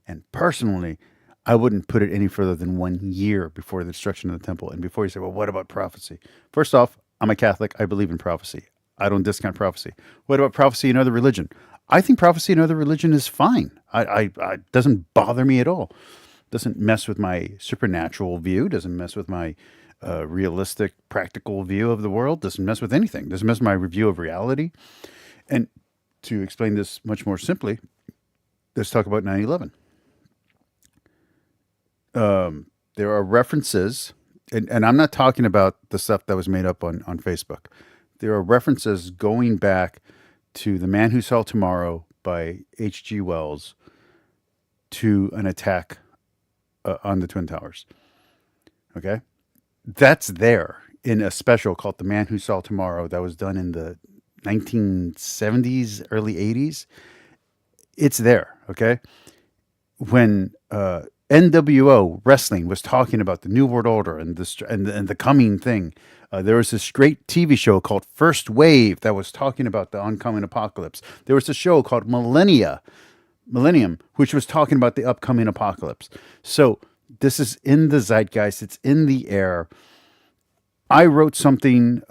S2: And personally, I wouldn't put it any further than 1 year before the destruction of the temple. And before you say, well, what about prophecy? First off, I'm a Catholic. I believe in prophecy. I don't discount prophecy. What about prophecy in other religion? I think prophecy in other religion is fine. It doesn't bother me at all. Doesn't mess with my supernatural view. Doesn't mess with my realistic, practical view of the world. Doesn't mess with anything. Doesn't mess with my review of reality. And to explain this much more simply, let's talk about 9/11. There are references, and I'm not talking about the stuff that was made up on Facebook. There are references going back to The Man Who Saw Tomorrow by H.G. Wells to an attack on the Twin Towers. Okay? That's there in a special called The Man Who Saw Tomorrow that was done in the 1970s, early 80s. It's there, okay? When NWO Wrestling was talking about the New World Order and the coming thing, there was this great TV show called First Wave that was talking about the oncoming apocalypse. There was a show called Millennium, which was talking about the upcoming apocalypse. So this is in the zeitgeist. It's in the air. I wrote something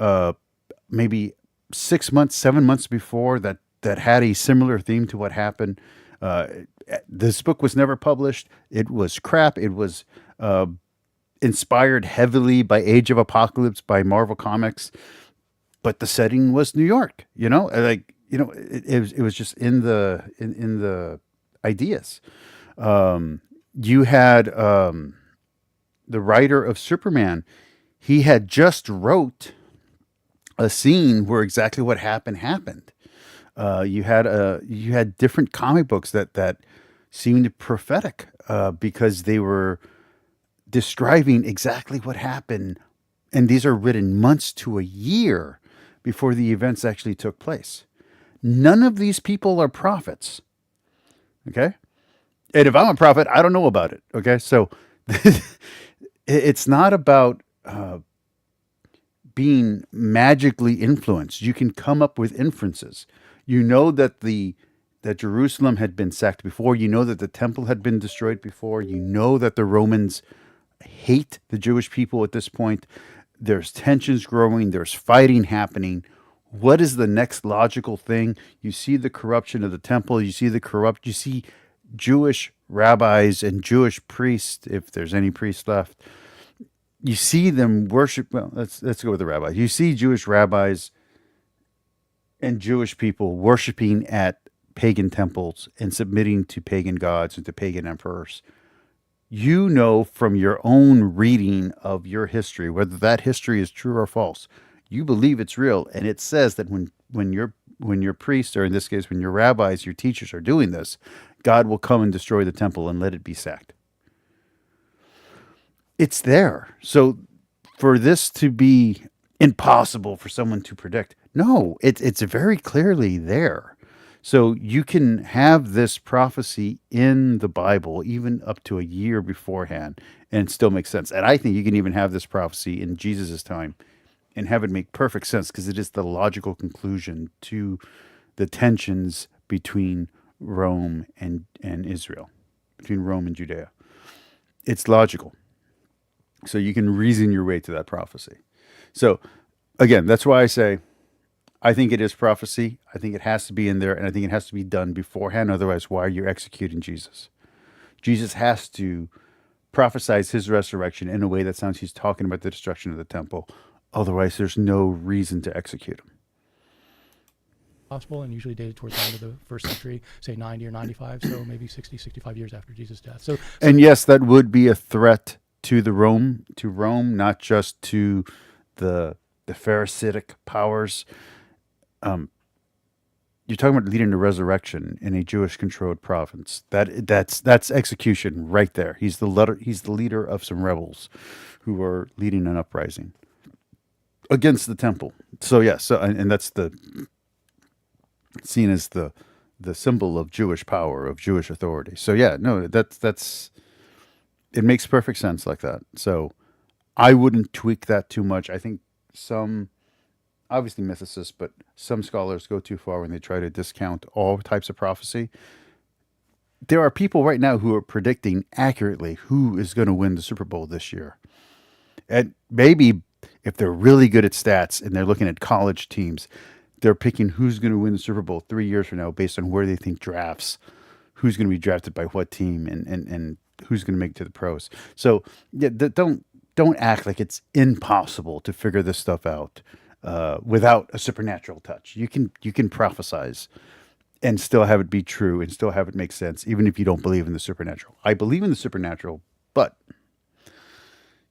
S2: maybe 6 months, 7 months before that had a similar theme to what happened. This book was never published. It was crap. It was inspired heavily by Age of Apocalypse by Marvel Comics, but the setting was New York. It was just in the ideas. You had the writer of Superman. He had just wrote a scene where exactly what happened. You had different comic books that seemed prophetic because they were describing exactly what happened, and these are written months to a year before the events actually took place. None of these people are prophets. Okay, and if I'm a prophet, I don't know about it. Okay, so it's not about being magically influenced. You can come up with inferences. You know that Jerusalem had been sacked before. You know that the temple had been destroyed before. You know that the Romans hate the Jewish people at this point. There's tensions growing. There's fighting happening. What is the next logical thing? You see the corruption of the temple. You see Jewish rabbis and Jewish priests, if there's any priests left, you see them worship. Well, let's go with the rabbis. You see Jewish rabbis and Jewish people worshiping at pagan temples and submitting to pagan gods and to pagan emperors. You know from your own reading of your history whether that history is true or false. You believe it's real, and it says that when your priests, or in this case when your rabbis, your teachers are doing this, God will come and destroy the temple and let it be sacked. It's there. So for this to be impossible for someone to predict, no, it's very clearly there. So you can have this prophecy in the Bible even up to a year beforehand, and it still makes sense. And I think you can even have this prophecy in Jesus' time and have it make perfect sense, because it is the logical conclusion to the tensions between Rome and Israel, between Rome and Judea. It's logical. So you can reason your way to that prophecy. So again, that's why I say I think it is prophecy. I think it has to be in there, and I think it has to be done beforehand. Otherwise, why are you executing Jesus? Jesus has to prophesize his resurrection in a way that sounds he's talking about the destruction of the temple. Otherwise, there's no reason to execute him.
S9: Gospel, and usually dated towards the end of the first century, say 90 or 95, so maybe 60, 65 years after Jesus' death. So
S2: and yes, that would be a threat to Rome, not just to the Pharisaic powers. You're talking about leading to resurrection in a Jewish-controlled province. That's execution right there. He's the leader of some rebels who are leading an uprising against the temple. So yeah, and that's seen as the symbol of Jewish power, of Jewish authority. So yeah, no, that's it makes perfect sense like that. So I wouldn't tweak that too much. I think some, obviously mythicists, but some scholars go too far when they try to discount all types of prophecy. There are people right now who are predicting accurately who is going to win the Super Bowl this year. And maybe if they're really good at stats and they're looking at college teams, they're picking who's going to win the Super Bowl 3 years from now based on where they think drafts, who's going to be drafted by what team, and who's going to make it to the pros. So yeah, don't act like it's impossible to figure this stuff out without a supernatural touch. You can prophesize and still have it be true and still have it make sense, even if you don't believe in the supernatural. I believe in the supernatural, but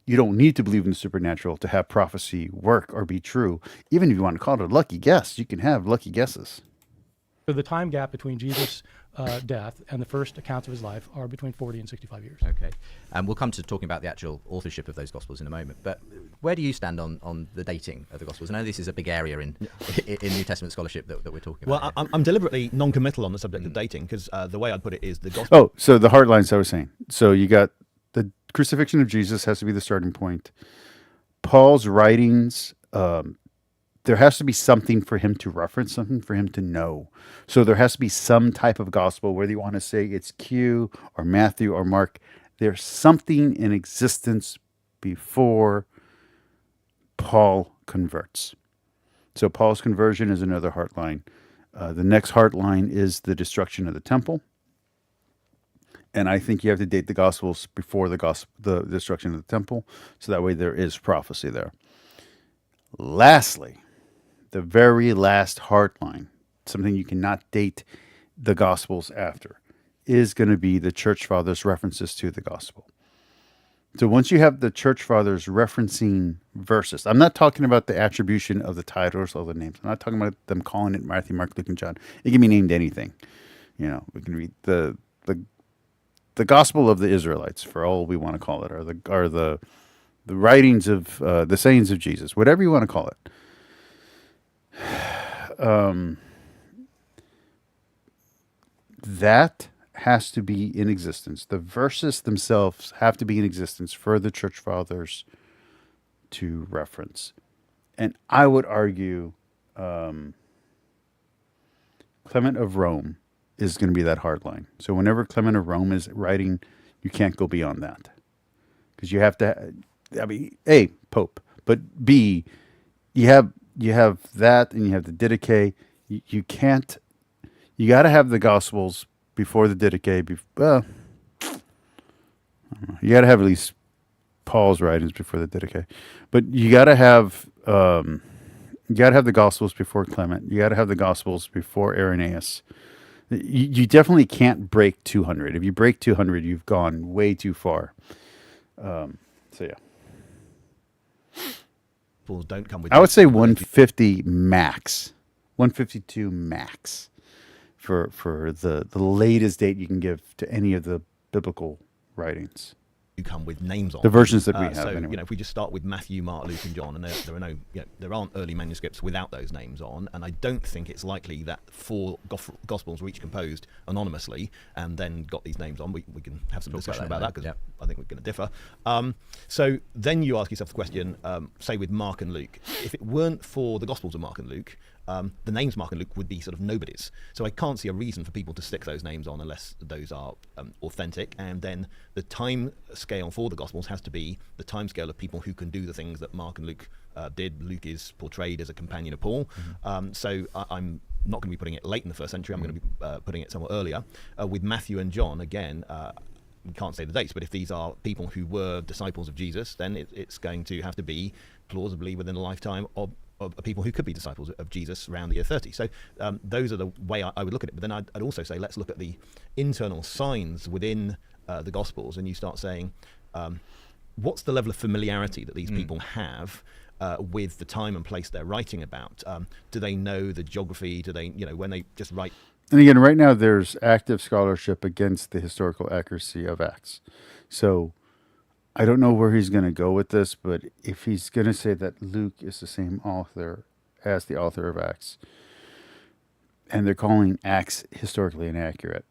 S2: you don't need to believe in the supernatural to have prophecy work or be true. Even if you want to call it a lucky guess, you can have lucky guesses.
S9: So the time gap between Jesus' death and the first accounts of his life are between 40 and 65 years.
S8: Okay. We'll come to talking about the actual authorship of those Gospels in a moment. But where do you stand on the dating of the Gospels? I know this is a big area in New Testament scholarship that we're talking about.
S10: Well, I'm deliberately non-committal on the subject of dating, because the way I'd put it is the Gospel.
S2: Oh, so the heart lines I was saying. So you got the crucifixion of Jesus has to be the starting point. Paul's writings, there has to be something for him to reference, something for him to know. So there has to be some type of gospel, whether you want to say it's Q or Matthew or Mark. There's something in existence before Paul converts. So Paul's conversion is another heart line. The next heart line is the destruction of the temple. And I think you have to date the Gospels before the destruction of the temple, so that way there is prophecy there. Lastly, the very last heart line, something you cannot date the Gospels after, is going to be the Church Fathers' references to the Gospel. So once you have the Church Fathers referencing verses, I'm not talking about the attribution of the titles or the names. I'm not talking about them calling it Matthew, Mark, Luke, and John. It can be named anything. You know, we can read the Gospel of the Israelites, for all we want to call it, or the writings of the sayings of Jesus, whatever you want to call it. That has to be in existence. The verses themselves have to be in existence for the Church Fathers to reference. And I would argue Clement of Rome is going to be that hard line. So whenever Clement of Rome is writing, you can't go beyond that. Because you have to, I mean, A, Pope, but B, you have that, and you have the Didache. You can't, you got to have the Gospels before the Didache. Well, you got to have at least Paul's writings before the Didache, but you got to have the Gospels before Clement. You got to have the Gospels before Irenaeus. You definitely can't break 200. If you break 200, you've gone way too far. So yeah,
S10: Gospels don't come with.
S2: I would say 150 max, 152 max for the latest date you can give to any of the biblical writings.
S10: Come with names on
S2: the versions that we have.
S10: So
S2: anyway.
S10: you know, if we just start with Matthew, Mark, Luke, and John, and there are no, there aren't early manuscripts without those names on, and I don't think it's likely that 4 Gospels were each composed anonymously and then got these names on. We can have some discussion about that because I think we're going to differ. So then you ask yourself the question, say with Mark and Luke, if it weren't for the Gospels of Mark and Luke, the names Mark and Luke would be sort of nobodies. So I can't see a reason for people to stick those names on unless those are authentic. And then the time scale for the Gospels has to be the time scale of people who can do the things that Mark and Luke did. Luke is portrayed as a companion of Paul. So I'm not going to be putting it late in the first century. I'm going to be putting it somewhat earlier. With Matthew and John, again, we can't say the dates, but if these are people who were disciples of Jesus, then it's going to have to be plausibly within a lifetime of people who could be disciples of Jesus around the year 30. So those are the way I would look at it. But then I'd also say, let's look at the internal signs within the Gospels, and you start saying, what's the level of familiarity that these people have with the time and place they're writing about? Do they know the geography? Do they, when they just write?
S2: And again, right now there's active scholarship against the historical accuracy of Acts. So I don't know where he's going to go with this, but if he's going to say that Luke is the same author as the author of Acts, and they're calling Acts historically inaccurate,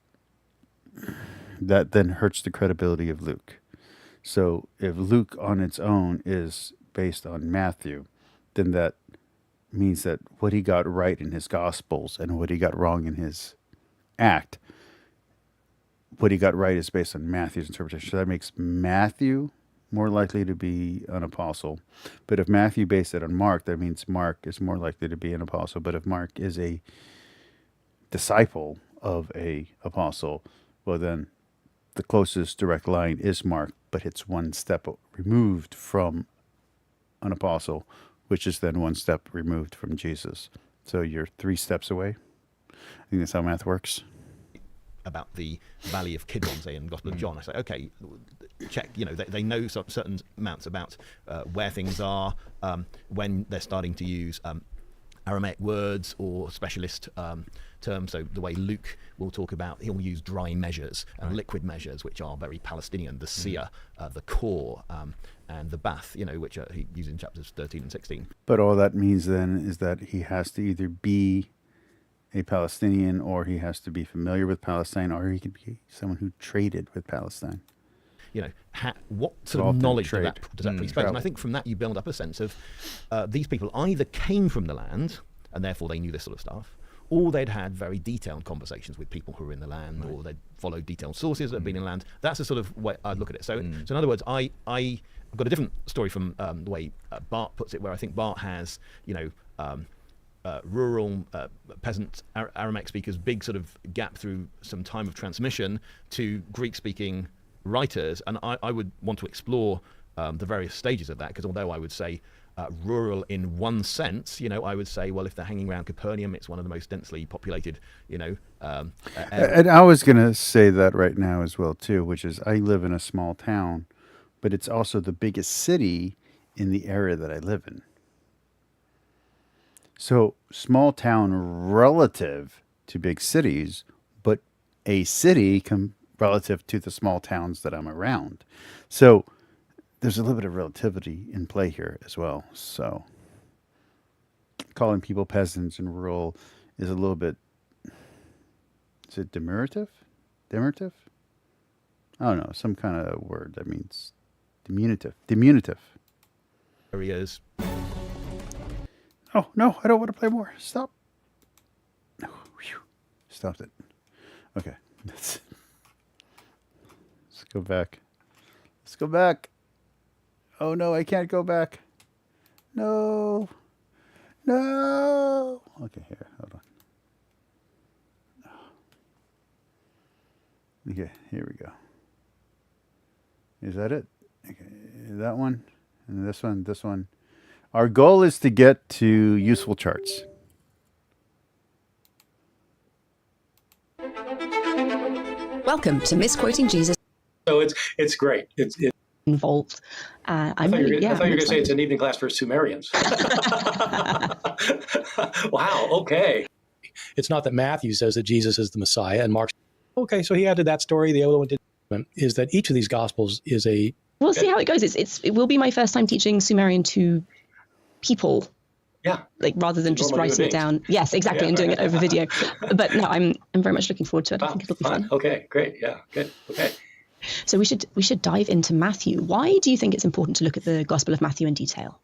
S2: that then hurts the credibility of Luke. So if Luke on its own is based on Matthew, then that means that what he got right in his Gospels and what he got wrong in his Act, what he got right is based on Matthew's interpretation. So that makes Matthew more likely to be an apostle. But if Matthew based it on Mark, that means Mark is more likely to be an apostle. But if Mark is a disciple of a apostle, well then the closest direct line is Mark, but it's one step removed from an apostle, which is then one step removed from Jesus. So you're 3 steps away. I think that's how math works.
S10: About the Valley of Kidron, say in the Gospel of John, I say, okay, check. They know certain amounts about where things are, when they're starting to use Aramaic words or specialist terms. So the way Luke will talk about, he'll use dry measures and liquid measures, which are very Palestinian. The seer, the core, and the bath, which he uses in chapters 13 and 16.
S2: But all that means then is that he has to either be a Palestinian, or he has to be familiar with Palestine, or he could be someone who traded with Palestine.
S10: What sort of knowledge does that presuppose? And I think from that you build up a sense of these people either came from the land, and therefore they knew this sort of stuff, or they'd had very detailed conversations with people who were in the land, or they'd followed detailed sources that had been in the land. That's the sort of way I'd look at it. So in other words, I've got a different story from the way Bart puts it, where I think Bart has, rural peasant Aramaic speakers, big sort of gap through some time of transmission to Greek-speaking writers, and I would want to explore the various stages of that, because although I would say rural in one sense, I would say, well, if they're hanging around Capernaum, it's one of the most densely populated, And
S2: I was going to say that right now as well, too, which is I live in a small town, but it's also the biggest city in the area that I live in. So small town relative to big cities, but a city relative to the small towns that I'm around. So there's a little bit of relativity in play here as well. So calling people peasants and rural is a little bit, is it diminutive? Diminutive? I don't know, some kind of word that means diminutive. Diminutive.
S10: areas.
S2: Oh, no, I don't want to play more. Stop. No, stopped it. Okay. Let's go back. Let's go back. Oh, no, I can't go back. No. No. Okay, here, hold on. Okay, here we go. Is that it? Okay, that one, and this one, this one. Our goal is to get to useful charts.
S11: Welcome to Misquoting Jesus.
S12: So it's great. It's
S11: involved.
S12: I thought you were going to say it's an evening class for Sumerians. Wow. Okay.
S9: It's not that Matthew says that Jesus is the Messiah and Mark. Okay, so he added that story. The other one didn't. Is that each of these gospels is a.
S11: We'll see how it goes. It will be my first time teaching Sumerian to people.
S12: Yeah.
S11: Like rather than just
S12: Normal
S11: writing it down. Yes, exactly,
S12: Yeah.
S11: and doing it over video. But no, I'm very much looking forward to it. I think it'll be fun.
S12: Okay, great. Yeah, good. Okay.
S11: So we should dive into Matthew. Why do you think it's important to look at the Gospel of Matthew in detail?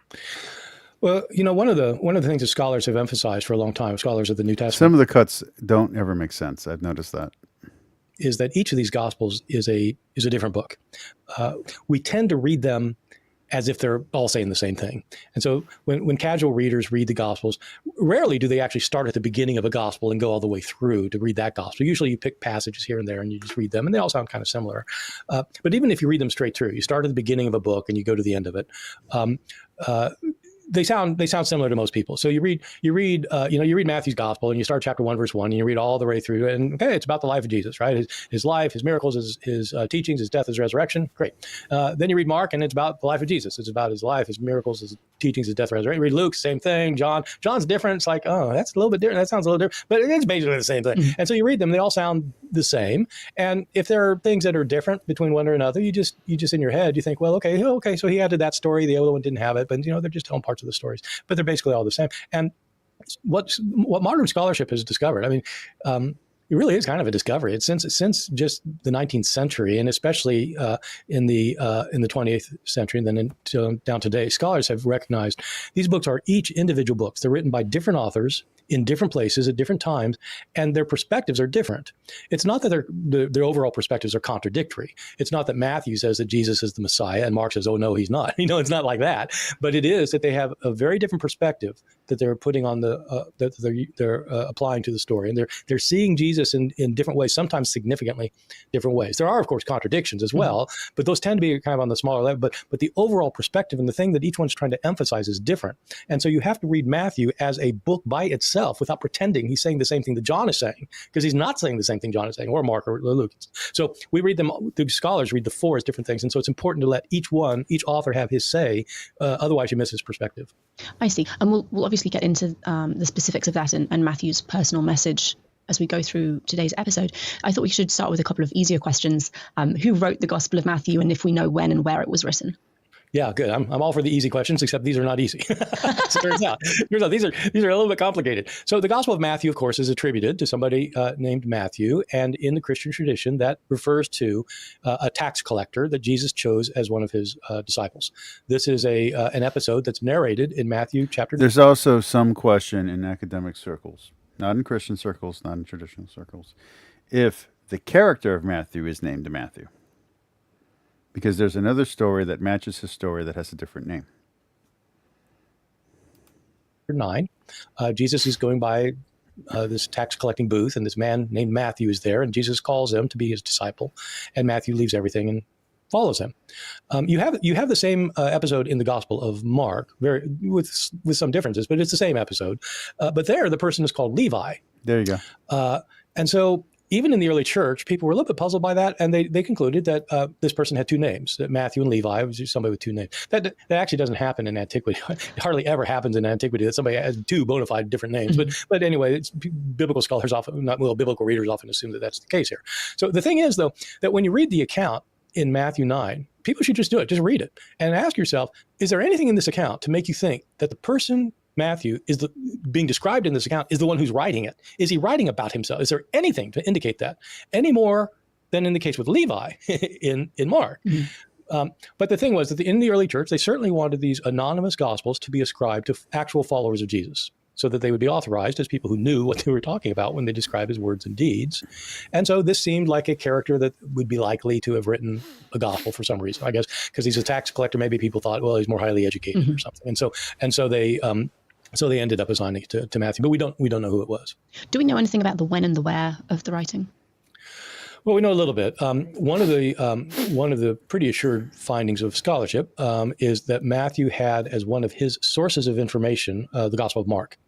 S9: Well, one of the things that scholars have emphasized for a long time, scholars of the New Testament,
S2: Some of the cuts don't ever make sense. I've noticed that.
S9: Is that each of these gospels is a different book. We tend to read them as if they're all saying the same thing. And so when casual readers read the gospels, rarely do they actually start at the beginning of a gospel and go all the way through to read that gospel. Usually you pick passages here and there and you just read them, and they all sound kind of similar. But even if you read them straight through, you start at the beginning of a book and you go to the end of it. They sound similar to most people. So you read Matthew's gospel and you start chapter 1, verse 1, and you read all the way through, and okay, it's about the life of Jesus, right? His life, his miracles, his teachings, his death, his resurrection. Great. Then you read Mark, and it's about the life of Jesus. It's about his life, his miracles, his teachings, his death, resurrection. You read Luke, same thing. John's different. It's like, oh, that's a little bit different. That sounds a little different, but it's basically the same thing. Mm-hmm. And so you read them, they all sound the same. And if there are things that are different between one or another, you just in your head, you think, well, okay, so he added that story, the other one didn't have it, but they're just telling parts of the stories, but they're basically all the same. And what modern scholarship has discovered, it really is kind of a discovery. It's since just the 19th century, and especially in the 20th century, and then down today, scholars have recognized these books are each individual books. They're written by different authors in different places at different times, and their perspectives are different. It's not that their overall perspectives are contradictory. It's not that Matthew says that Jesus is the Messiah and Mark says, oh, no, he's not. It's not like that. But it is that they have a very different perspective that they're putting on that they're applying to the story, and they're seeing Jesus in different ways, sometimes significantly different ways. There are, of course, contradictions as well, but those tend to be kind of on the smaller level. But the overall perspective and the thing that each one's trying to emphasize is different. And so you have to read Matthew as a book by itself without pretending he's saying the same thing that John is saying, because he's not saying the same thing John is saying, or Mark or Luke. So we read them, the scholars read the four as different things. And so it's important to let each author have his say, otherwise you miss his perspective.
S11: I see. And we'll obviously get into the specifics of that and Matthew's personal message as we go through today's episode. I thought we should start with a couple of easier questions. Who wrote the Gospel of Matthew, and if we know when and where it was written?
S9: Yeah, good. I'm all for the easy questions, except these are not easy. So turns out these are a little bit complicated. So the Gospel of Matthew, of course, is attributed to somebody named Matthew, and in the Christian tradition, that refers to a tax collector that Jesus chose as one of his disciples. This is an episode that's narrated in Matthew chapter.
S2: There's also some question in academic circles, not in Christian circles, not in traditional circles, if the character of Matthew is named Matthew. Because there's another story that matches his story that has a different name.
S9: 9, Jesus is going by this tax collecting booth, and this man named Matthew is there, and Jesus calls him to be his disciple, and Matthew leaves everything and follows him. You have the same episode in the Gospel of Mark, with some differences, but it's the same episode. But there, the person is called Levi.
S2: There you go.
S9: And so even in the early church, people were a little bit puzzled by that, and they concluded that this person had two names, that Matthew and Levi was somebody with two names. That actually doesn't happen in antiquity. It hardly ever happens in antiquity that somebody has two bona fide different names. But anyway, biblical scholars biblical readers often assume that that's the case here. So the thing is, though, that when you read the account in Matthew 9, people should just do it. Just read it and ask yourself, is there anything in this account to make you think that the person Matthew is being described in this account is the one who's writing it? Is he writing about himself? Is there anything to indicate that any more than in the case with Levi in Mark? Mm-hmm. But the thing was that in the early church, they certainly wanted these anonymous gospels to be ascribed to actual followers of Jesus, so that they would be authorized as people who knew what they were talking about when they described his words and deeds. And so this seemed like a character that would be likely to have written a gospel for some reason, I guess, because he's a tax collector. Maybe people thought, well, he's more highly educated or something. And so they ended up assigning it to Matthew, but we don't know who it was.
S11: Do we know anything about the when and the where of the writing?
S9: Well, we know a little bit. One of the pretty assured findings of scholarship is that Matthew had as one of his sources of information the Gospel of Mark.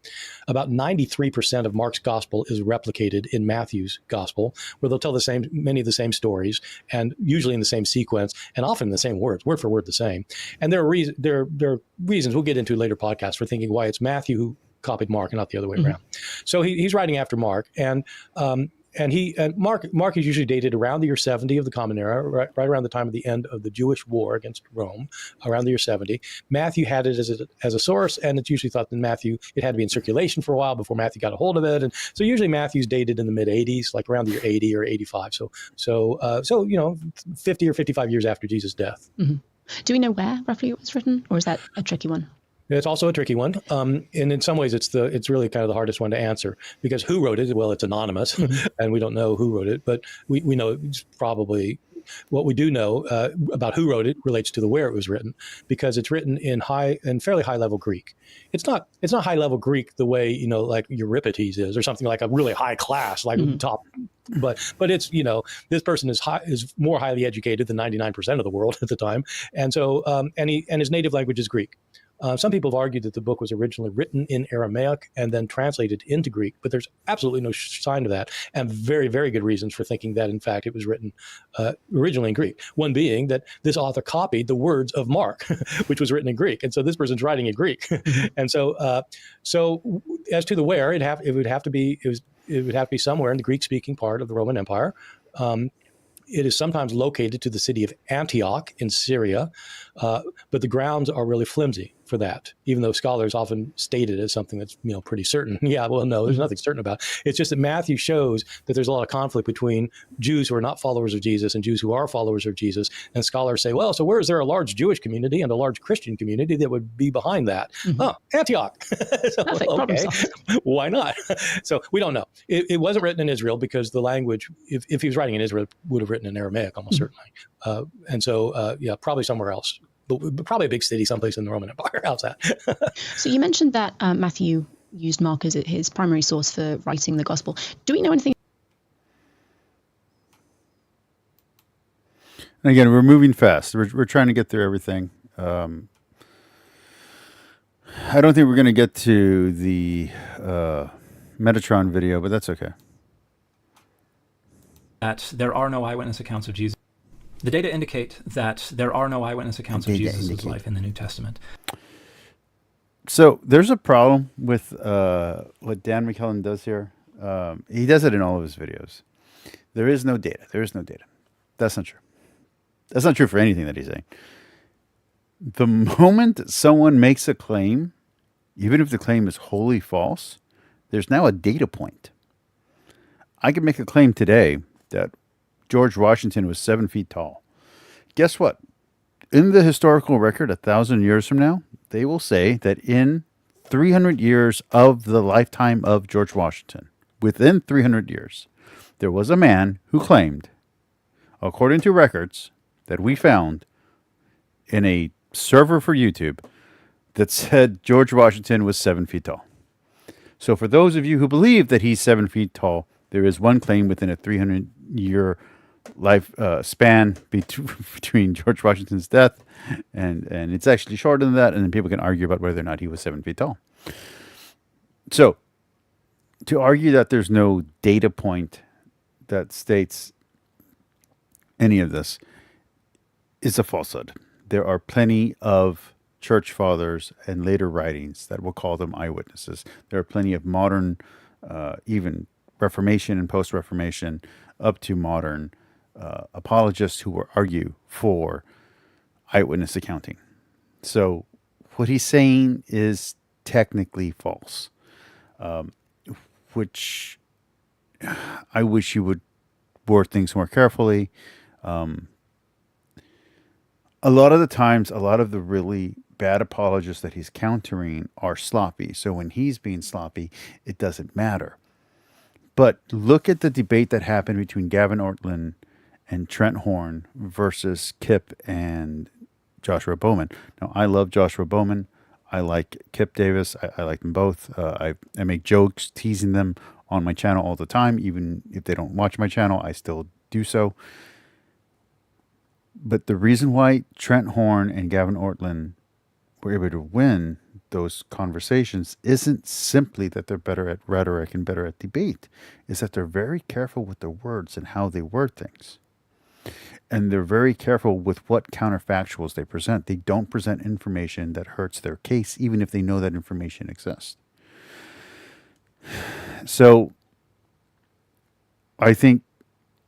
S9: About 93% of Mark's Gospel is replicated in Matthew's Gospel, where they'll tell many of the same stories, and usually in the same sequence, and often in the same words, word for word the same. And there are reasons we'll get into later podcasts for thinking why it's Matthew who copied Mark and not the other way around. So he's writing after Mark, and Mark is usually dated around the year 70 of the Common Era, right around the time of the end of the Jewish war against Rome, around the year 70. Matthew had it as a source, and it's usually thought that it had to be in circulation for a while before Matthew got a hold of it, and so usually Matthew's dated in the mid 80s, like around the year 80 or 85. So 50 or 55 years after Jesus' death.
S11: Mm-hmm. Do we know where roughly it was written, or is that a tricky one?
S9: It's also a tricky one, and in some ways, it's really kind of the hardest one to answer, because who wrote it? Well, it's anonymous, and we don't know who wrote it, but we know it's probably. What we do know about who wrote it relates to the where it was written, because it's written in fairly high level Greek. It's not high level Greek the way like Euripides is, or something like a really high class top. But it's this person is more highly educated than 99% of the world at the time, and so and his native language is Greek. Some people have argued that the book was originally written in Aramaic and then translated into Greek, but there's absolutely no sign of that, and very, very good reasons for thinking that, in fact, it was written originally in Greek. One being that this author copied the words of Mark, which was written in Greek, and so this person's writing in Greek. And so as to the where, it would have to be somewhere in the Greek-speaking part of the Roman Empire. It is sometimes located to the city of Antioch in Syria, but the grounds are really flimsy for that, even though scholars often state it as something that's pretty certain. Yeah, well, no, there's nothing certain about it. It's just that Matthew shows that there's a lot of conflict between Jews who are not followers of Jesus and Jews who are followers of Jesus. And scholars say, well, so where is there a large Jewish community and a large Christian community that would be behind that? Oh, Antioch. So, okay, why not? So we don't know. It wasn't written in Israel because the language, if he was writing in Israel, it would have written in Aramaic almost certainly. And so, probably somewhere else. But probably a big city someplace in the Roman Empire. How's that?
S11: So you mentioned that Matthew used Mark as his primary source for writing the gospel. Do we know anything?
S2: And again, we're moving fast. We're trying to get through everything. I don't think we're going to get to the Metatron video, but that's okay.
S13: That there are no eyewitness accounts of Jesus. The data indicate that there are no eyewitness accounts of Jesus' life in the New Testament.
S2: So there's a problem with what Dan McKellen does here. He does it in all of his videos. There is no data. There is no data. That's not true. That's not true for anything that he's saying. The moment someone makes a claim, even if the claim is wholly false, there's now a data point. I could make a claim today that George Washington was 7 feet tall. Guess what? In the historical record, 1,000 years from now, they will say that in 300 years of the lifetime of George Washington, within 300 years, there was a man who claimed, according to records that we found in a server for YouTube, that said George Washington was 7 feet tall. So for those of you who believe that he's 7 feet tall, there is one claim within a 300-year life span between George Washington's death, and it's actually shorter than that, and then people can argue about whether or not he was 7 feet tall. So to argue that there's no data point that states any of this is a falsehood. There are plenty of church fathers and later writings that will call them eyewitnesses. There are plenty of modern, even Reformation and post-Reformation, up to modern apologists who will argue for eyewitness accounting. So what he's saying is technically false, which I wish you would word things more carefully. A lot of the times, a lot of the really bad apologists that he's countering are sloppy. So when he's being sloppy, it doesn't matter. But look at the debate that happened between Gavin Ortlund and Trent Horn versus Kip and Joshua Bowman. Now, I love Joshua Bowman. I like Kip Davis. I like them both. I make jokes teasing them on my channel all the time. Even if they don't watch my channel, I still do so. But the reason why Trent Horn and Gavin Ortlund were able to win those conversations isn't simply that they're better at rhetoric and better at debate, is that they're very careful with their words and how they word things. And they're very careful with what counterfactuals they present. They don't present information that hurts their case, even if they know that information exists. So I think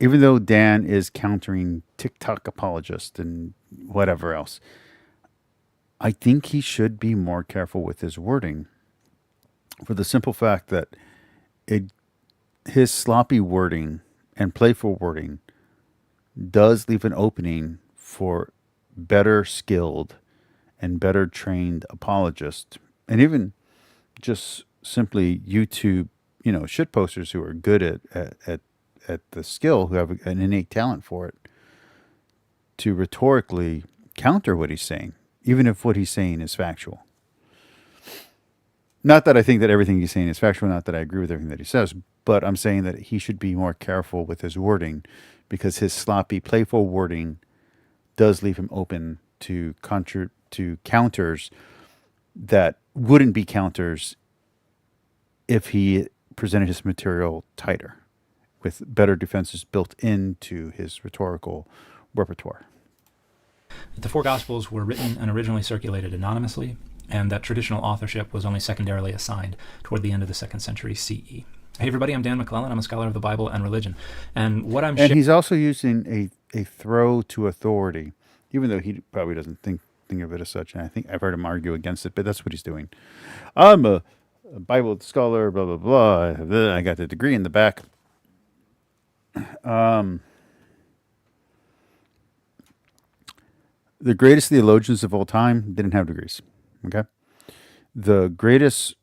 S2: even though Dan is countering TikTok apologists and whatever else, I think he should be more careful with his wording for the simple fact that his sloppy wording and playful wording does leave an opening for better skilled and better trained apologists, and even just simply YouTube, shit posters who are good at the skill, who have an innate talent for it, to rhetorically counter what he's saying, even if what he's saying is factual. Not that I think that everything he's saying is factual, not that I agree with everything that he says, but I'm saying that he should be more careful with his wording, because his sloppy, playful wording does leave him open to counters that wouldn't be counters if he presented his material tighter, with better defenses built into his rhetorical repertoire.
S13: The four Gospels were written and originally circulated anonymously, and that traditional authorship was only secondarily assigned toward the end of the 2nd century CE. Hey everybody, I'm Dan McClellan. I'm a scholar of the Bible and religion. And
S2: he's also using a throw to authority, even though he probably doesn't think of it as such. And I think I've heard him argue against it, but that's what he's doing. I'm a Bible scholar, blah, blah, blah. I got the degree in the back. The greatest theologians of all time didn't have degrees. Okay, the greatest,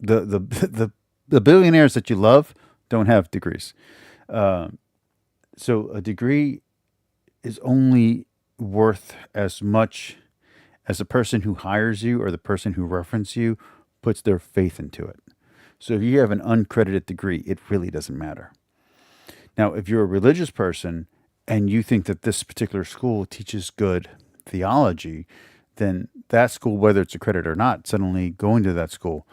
S2: the billionaires that you love don't have degrees. So a degree is only worth as much as the person who hires you or the person who references you puts their faith into it. So if you have an uncredited degree, it really doesn't matter. Now, if you're a religious person and you think that this particular school teaches good theology, then that school, whether it's accredited or not, suddenly going to that school,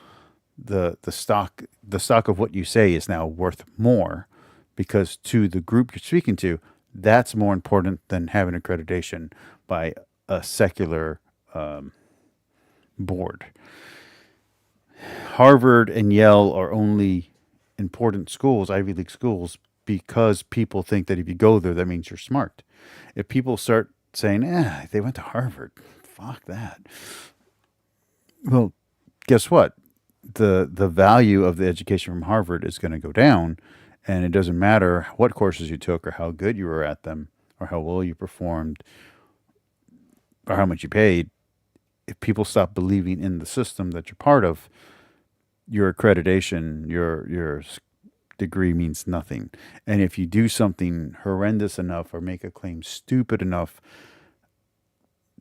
S2: the stock of what you say is now worth more, because to the group you're speaking to, that's more important than having accreditation by a secular board. Harvard and Yale are only important schools, Ivy League schools, because people think that if you go there, that means you're smart. If people start saying, they went to Harvard, fuck that. Well, guess what? The value of the education from Harvard is going to go down, and it doesn't matter what courses you took or how good you were at them or how well you performed or how much you paid. If people stop believing in the system that you're part of, your accreditation, your degree means nothing. And if you do something horrendous enough or make a claim stupid enough,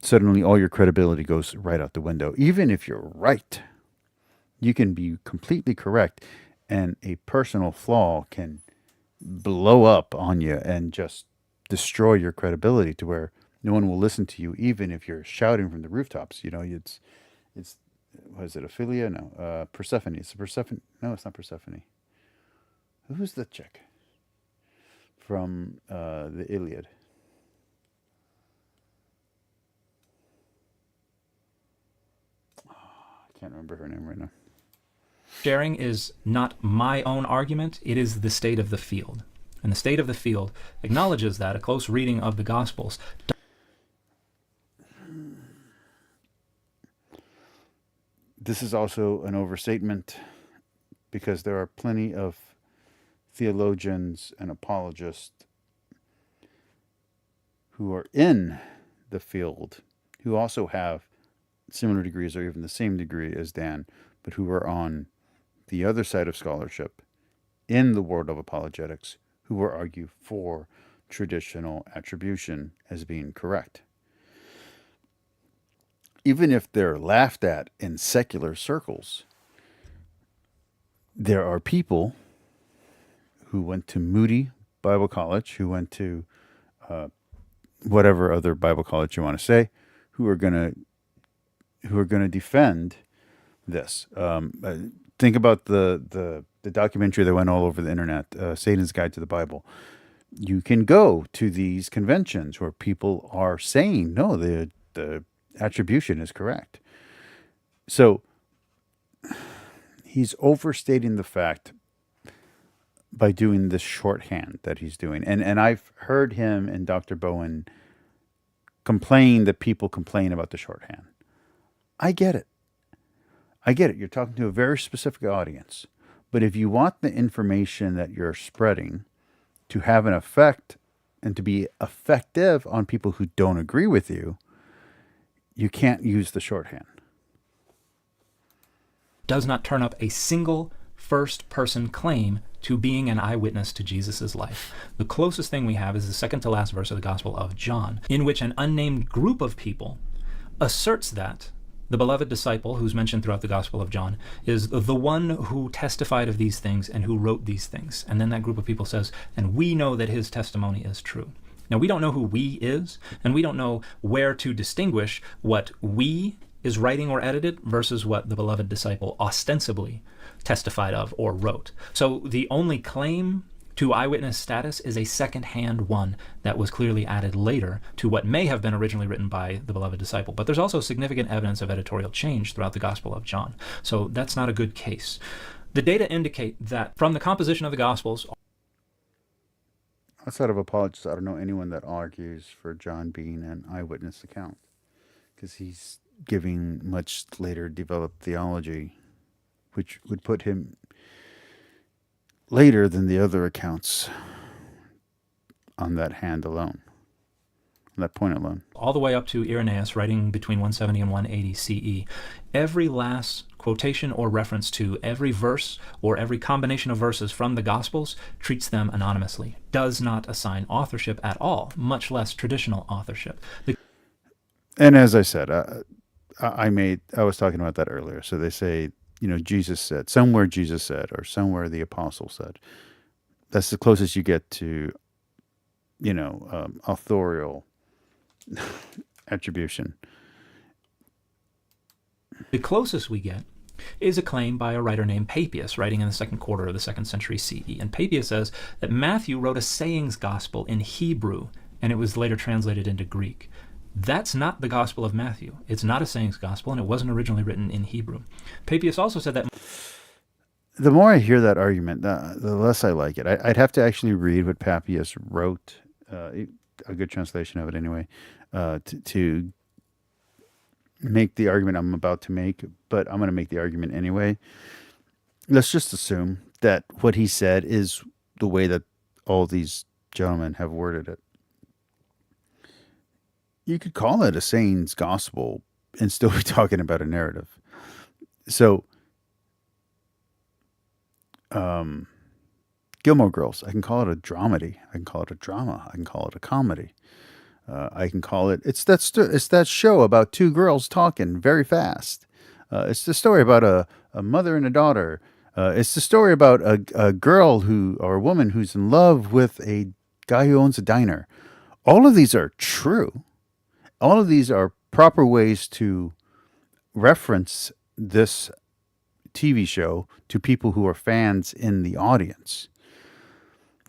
S2: suddenly all your credibility goes right out the window. Even if you're right, you can be completely correct, and a personal flaw can blow up on you and just destroy your credibility to where no one will listen to you, even if you're shouting from the rooftops. It's what is it, Ophelia? No, Persephone. It's Persephone. No, it's not Persephone. Who's the chick from the Iliad? I can't remember her name right now.
S13: Sharing is not my own argument, it is the state of the field. And the state of the field acknowledges that a close reading of the Gospels.
S2: This is also an overstatement, because there are plenty of theologians and apologists who are in the field who also have similar degrees or even the same degree as Dan, but who are on the other side of scholarship in the world of apologetics, who will argue for traditional attribution as being correct. Even if they're laughed at in secular circles, there are people who went to Moody Bible college, who went to whatever other Bible college you want to say, who are gonna defend this. Think about the documentary that went all over the internet, Satan's Guide to the Bible. You can go to these conventions where people are saying, no, the attribution is correct. So he's overstating the fact by doing this shorthand that he's doing. And I've heard him and Dr. Bowen complain that people complain about the shorthand. I get it. You're talking to a very specific audience. But if you want the information that you're spreading to have an effect and to be effective on people who don't agree with you, you can't use the shorthand.
S13: Does not turn up a single first-person claim to being an eyewitness to Jesus' life. The closest thing we have is the second to last verse of the Gospel of John, in which an unnamed group of people asserts that the beloved disciple, who's mentioned throughout the Gospel of John, is the one who testified of these things and who wrote these things. And then that group of people says, and we know that his testimony is true. Now, we don't know who we is, and we don't know where to distinguish what we is writing or edited versus what the beloved disciple ostensibly testified of or wrote. So the only claim to eyewitness status is a second-hand one that was clearly added later to what may have been originally written by the beloved disciple. But there's also significant evidence of editorial change throughout the Gospel of John. So that's not a good case. The data indicate that from the composition of the Gospels...
S2: Outside of apologists, I don't know anyone that argues for John being an eyewitness account, because he's giving much later developed theology, which would put him later than the other accounts on that hand alone, on that point alone.
S13: All the way up to Irenaeus, writing between 170 and 180 CE. Every last quotation or reference to every verse or every combination of verses from the Gospels treats them anonymously, does not assign authorship at all, much less traditional authorship.
S2: And as I said, I was talking about that earlier. So they say, Jesus said, somewhere Jesus said, or somewhere the apostle said. That's the closest you get to, authorial attribution.
S13: The closest we get is a claim by a writer named Papias, writing in the second quarter of the 2nd century CE. And Papias says that Matthew wrote a sayings gospel in Hebrew, and it was later translated into Greek. That's not the Gospel of Matthew. It's not a sayings gospel, and it wasn't originally written in Hebrew. Papias also said that...
S2: The more I hear that argument, the less I like it. I'd have to actually read what Papias wrote, a good translation of it anyway, to make the argument I'm about to make, but I'm going to make the argument anyway. Let's just assume that what he said is the way that all these gentlemen have worded it. You could call it a sayings gospel and still be talking about a narrative. So, Gilmore Girls, I can call it a dramedy. I can call it a drama. I can call it a comedy. I can call it, it's that show about two girls talking very fast. It's the story about a mother and a daughter. It's the story about a girl or a woman who's in love with a guy who owns a diner. All of these are true. All of these are proper ways to reference this TV show to people who are fans in the audience.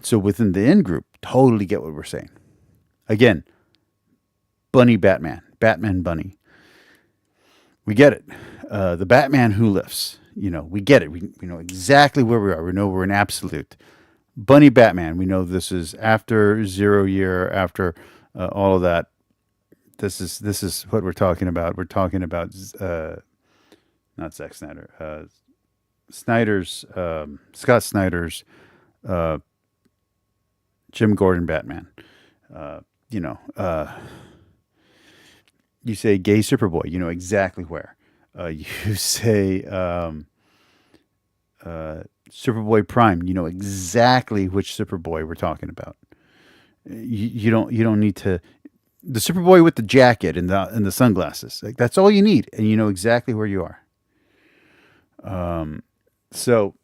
S2: So within the in-group, totally get what we're saying. Again, Bunny Batman, Batman Bunny. We get it. The Batman who lifts. We get it. We know exactly where we are. We know we're in absolute. Bunny Batman, we know this is after 0 year, after all of that. This is what we're talking about. We're talking about not Zack Snyder, Scott Snyder's Jim Gordon Batman. You say gay Superboy, you know exactly where. You say Superboy Prime, you know exactly which Superboy we're talking about. You don't need to. The Superboy with the jacket and the sunglasses, like, that's all you need, and you know exactly where you are. So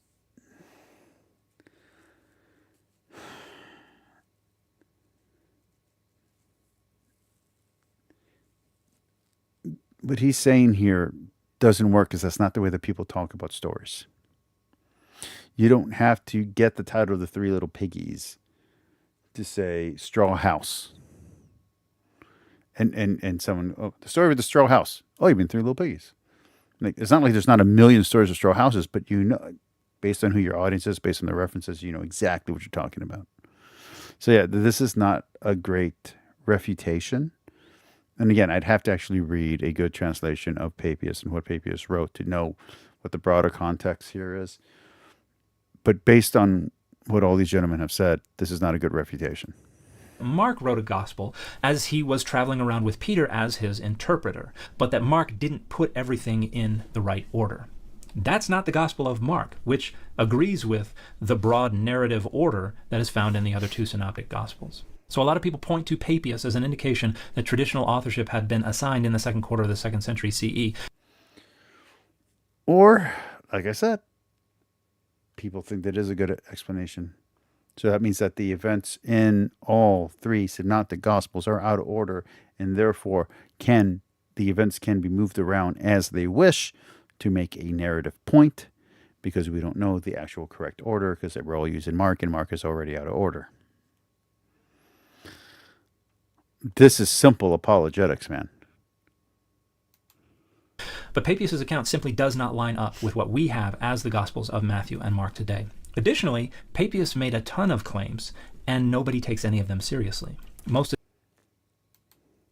S2: what he's saying here doesn't work because that's not the way that people talk about stories. You don't have to get the title of the Three Little Piggies to say straw house. And someone, oh, the story of the straw house. Oh, you mean Three Little Piggies. Like, it's not like there's not a million stories of straw houses, but you know, based on who your audience is, based on the references, you know exactly what you're talking about. So yeah, this is not a great refutation. And again, I'd have to actually read a good translation of Papias and what Papias wrote to know what the broader context here is. But based on what all these gentlemen have said, this is not a good refutation.
S13: Mark wrote a gospel as he was traveling around with Peter as his interpreter, but that Mark didn't put everything in the right order. That's not the Gospel of Mark, which agrees with the broad narrative order that is found in the other two synoptic Gospels. So a lot of people point to Papias as an indication that traditional authorship had been assigned in the second quarter of the 2nd century CE.
S2: Or, like I said, people think that is a good explanation. So that means that the events in all three synoptic Gospels are out of order, and therefore the events can be moved around as they wish to make a narrative point, because we don't know the actual correct order, because we're all using Mark, and Mark is already out of order. This is simple apologetics, man.
S13: But Papias' account simply does not line up with what we have as the Gospels of Matthew and Mark today. Additionally, Papias made a ton of claims, and nobody takes any of them seriously. Most of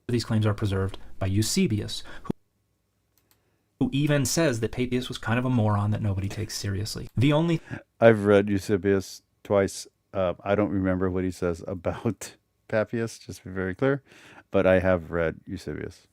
S13: these claims are preserved by Eusebius, who even says that Papias was kind of a moron that nobody takes seriously.
S2: I've read Eusebius twice. I don't remember what he says about Papias, just to be very clear, but I have read Eusebius.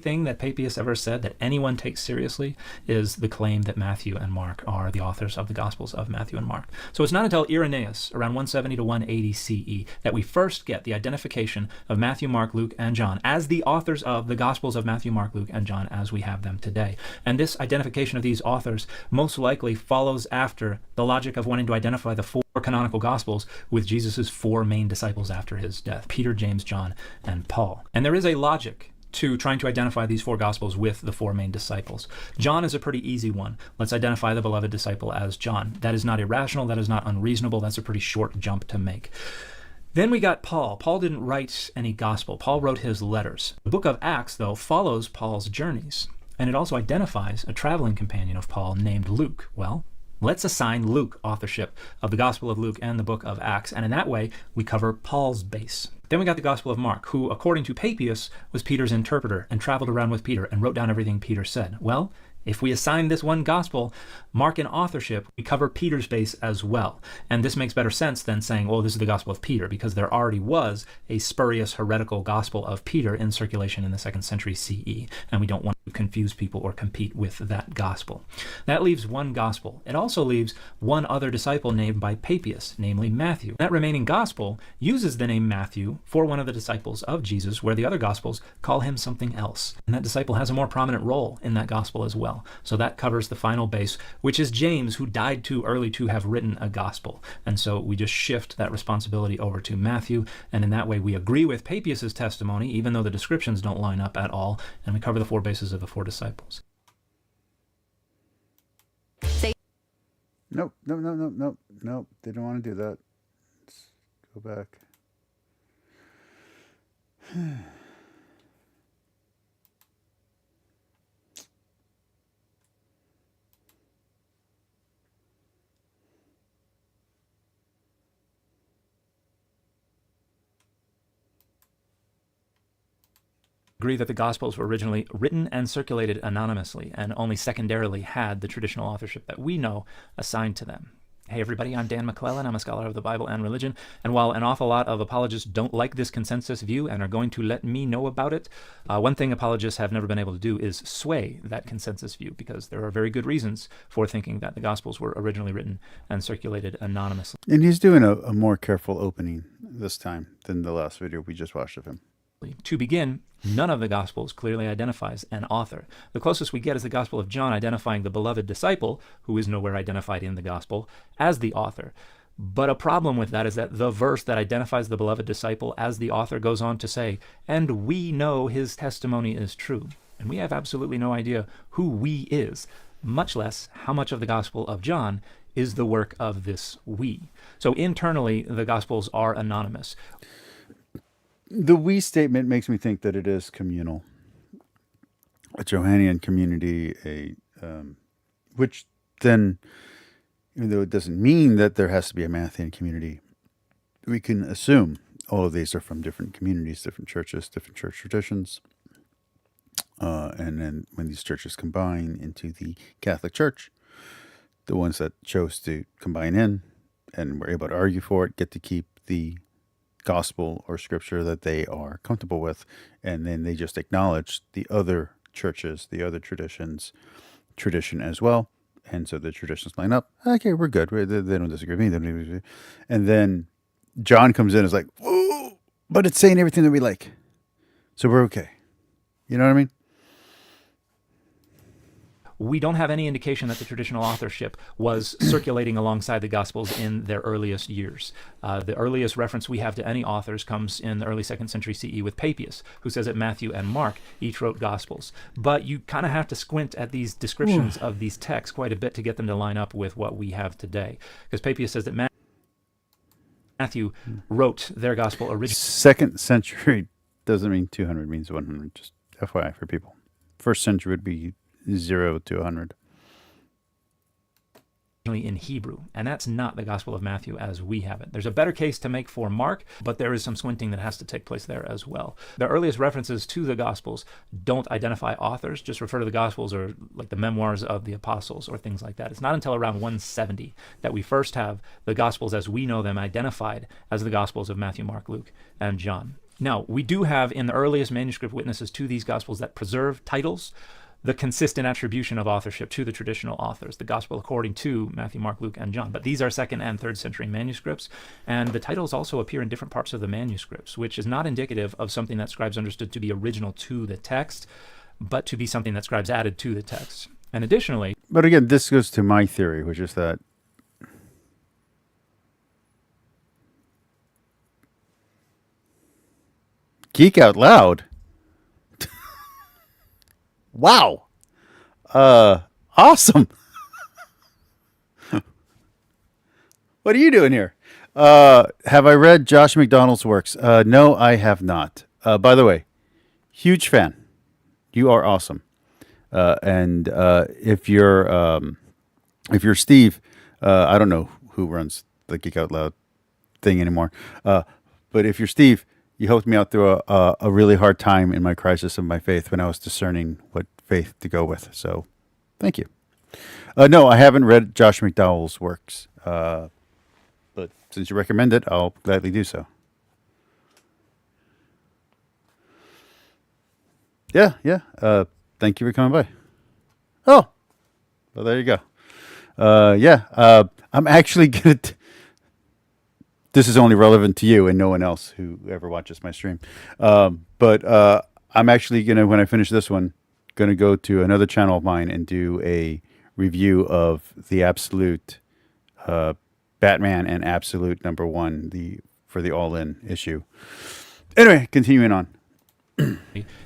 S13: Thing that Papias ever said that anyone takes seriously is the claim that Matthew and Mark are the authors of the Gospels of Matthew and Mark. So it's not until Irenaeus, around 170 to 180 CE, that we first get the identification of Matthew, Mark, Luke, and John as the authors of the Gospels of Matthew, Mark, Luke, and John as we have them today. And this identification of these authors most likely follows after the logic of wanting to identify the four canonical Gospels with Jesus' four main disciples after his death: Peter, James, John, and Paul. And there is a logic to trying to identify these four Gospels with the four main disciples. John is a pretty easy one. Let's identify the beloved disciple as John. That is not irrational. That is not unreasonable. That's a pretty short jump to make. Then we got Paul. Paul didn't write any Gospel. Paul wrote his letters. The book of Acts, though, follows Paul's journeys, and it also identifies a traveling companion of Paul named Luke. Well, let's assign Luke authorship of the Gospel of Luke and the book of Acts, and in that way, we cover Paul's base. Then we got the Gospel of Mark, who, according to Papias, was Peter's interpreter and traveled around with Peter and wrote down everything Peter said. Well, if we assign this one Gospel Mark in authorship, we cover Peter's base as well. And this makes better sense than saying, well, this is the Gospel of Peter, because there already was a spurious heretical Gospel of Peter in circulation in the 2nd century CE, and we don't want to confuse people or compete with that Gospel. That leaves one Gospel. It also leaves one other disciple named by Papias, namely Matthew. That remaining Gospel uses the name Matthew for one of the disciples of Jesus, where the other Gospels call him something else. And that disciple has a more prominent role in that Gospel as well. So that covers the final base, which is James, who died too early to have written a Gospel. And so we just shift that responsibility over to Matthew, and in that way we agree with Papias' testimony, even though the descriptions don't line up at all, and we cover the four bases of the four disciples.
S2: Nope. They don't want to do that. Let's go back.
S13: Agree that the Gospels were originally written and circulated anonymously and only secondarily had the traditional authorship that we know assigned to them. Hey everybody, I'm Dan McClellan. I'm a scholar of the Bible and religion, and while an awful lot of apologists don't like this consensus view and are going to let me know about it, one thing apologists have never been able to do is sway that consensus view, because there are very good reasons for thinking that the Gospels were originally written and circulated anonymously.
S2: And he's doing a more careful opening this time than the last video we just watched of him.
S13: To begin, none of the Gospels clearly identifies an author. The closest we get is the Gospel of John identifying the beloved disciple, who is nowhere identified in the Gospel, as the author. But a problem with that is that the verse that identifies the beloved disciple as the author goes on to say, "And we know his testimony is true." And we have absolutely no idea who we is, much less how much of the Gospel of John is the work of this we. So internally, the Gospels are anonymous.
S2: The we statement makes me think that it is communal. A Johannine community, which then, even though it doesn't mean that there has to be a Matthean community, we can assume all of these are from different communities, different churches, different church traditions. And then when these churches combine into the Catholic Church, the ones that chose to combine in and were able to argue for it get to keep the gospel or scripture that they are comfortable with, and then they just acknowledge the other churches, the other tradition as well. And so the traditions line up. Okay, we're good. They don't disagree with me. And then John comes in and is like, whoa, but it's saying everything that we like. So we're okay. You know what I mean?
S13: We don't have any indication that the traditional authorship was circulating alongside the Gospels in their earliest years. The earliest reference we have to any authors comes in the early 2nd century CE with Papias, who says that Matthew and Mark each wrote Gospels. But you kind of have to squint at these descriptions of these texts quite a bit to get them to line up with what we have today. Because Papias says that Matthew wrote their Gospel originally.
S2: 2nd century doesn't mean 200, means 100. Just FYI for people. 1st century would be 0 to 100.
S13: In Hebrew, and that's not the Gospel of Matthew as we have it. There's a better case to make for Mark, but there is some squinting that has to take place there as well. The earliest references to the Gospels don't identify authors, just refer to the Gospels or like the memoirs of the apostles or things like that. It's not until around 170 that we first have the Gospels as we know them identified as the Gospels of Matthew, Mark, Luke, and John. Now, we do have in the earliest manuscript witnesses to these Gospels that preserve titles the consistent attribution of authorship to the traditional authors, the Gospel according to Matthew, Mark, Luke, and John. But these are 2nd and 3rd century manuscripts, and the titles also appear in different parts of the manuscripts, which is not indicative of something that scribes understood to be original to the text, but to be something that scribes added to the text. And additionally...
S2: But again, this goes to my theory, which is that geek out loud. Wow. Awesome. What are you doing here? Have I read Josh McDonald's works? No, I have not. By the way, huge fan. You are awesome. And if you're Steve, I don't know who runs the Geek Out Loud thing anymore. But if you're Steve, you helped me out through a really hard time in my crisis of my faith when I was discerning what faith to go with. So, thank you. No, I haven't read Josh McDowell's works. But since you recommend it, I'll gladly do so. Yeah. Thank you for coming by. Oh, well, there you go. I'm actually going to... This is only relevant to you and no one else who ever watches my stream. But I'm actually going to, when I finish this one, going to go to another channel of mine and do a review of the Absolute Batman and Absolute #1 for the All-In issue. Anyway, continuing on.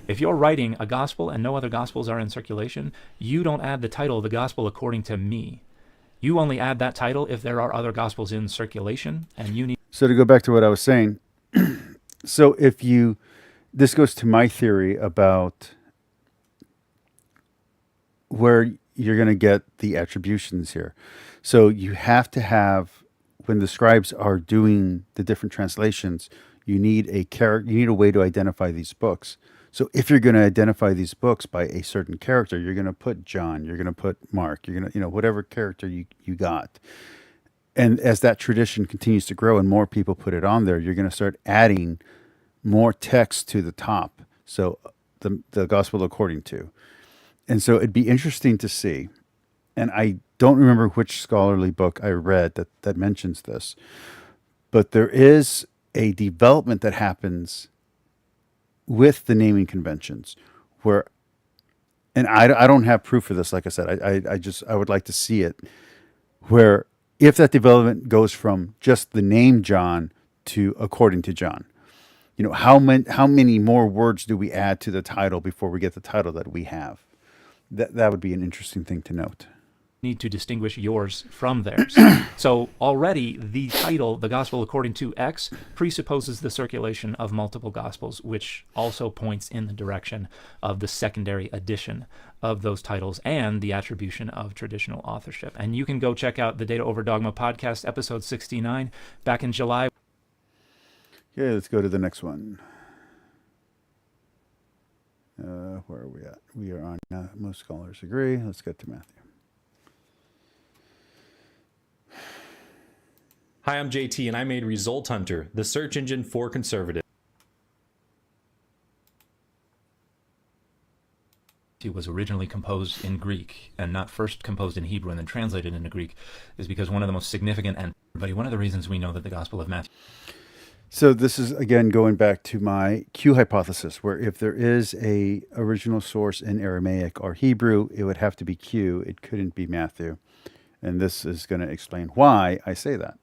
S13: If you're writing a gospel and no other gospels are in circulation, you don't add the title, the gospel according to me. You only add that title if there are other gospels in circulation, and you need...
S2: So to go back to what I was saying, so this goes to my theory about where you're going to get the attributions here. So you have to have, when the scribes are doing the different translations, you need a way to identify these books. So if you're going to identify these books by a certain character, you're going to put John, you're going to put Mark, you're going to, whatever character you got. And as that tradition continues to grow and more people put it on there, you're going to start adding more text to the top. So the gospel according to. And so it'd be interesting to see. And I don't remember which scholarly book I read that mentions this, but there is a development that happens with the naming conventions where, and I don't have proof for this, like I said, I would like to see it, where if that development goes from just the name John to according to John, how many more words do we add to the title before we get the title that we have? That would be an interesting thing to note.
S13: Need to distinguish yours from theirs. So already the title, The Gospel According to X, presupposes the circulation of multiple Gospels, which also points in the direction of the secondary addition of those titles and the attribution of traditional authorship. And you can go check out the Data Over Dogma podcast, episode 69, back in July.
S2: Okay, let's go to the next one. Where are we at? We are on most scholars agree. Let's get to Matthew.
S3: Hi, I'm JT, and I made Result Hunter, the search engine for conservatives.
S13: It was originally composed in Greek and not first composed in Hebrew and then translated into Greek is because one of the most significant and one of the reasons we know that the Gospel of Matthew.
S2: So this is, again, going back to my Q hypothesis, where if there is a original source in Aramaic or Hebrew, it would have to be Q. It couldn't be Matthew. And this is going to explain why I say that.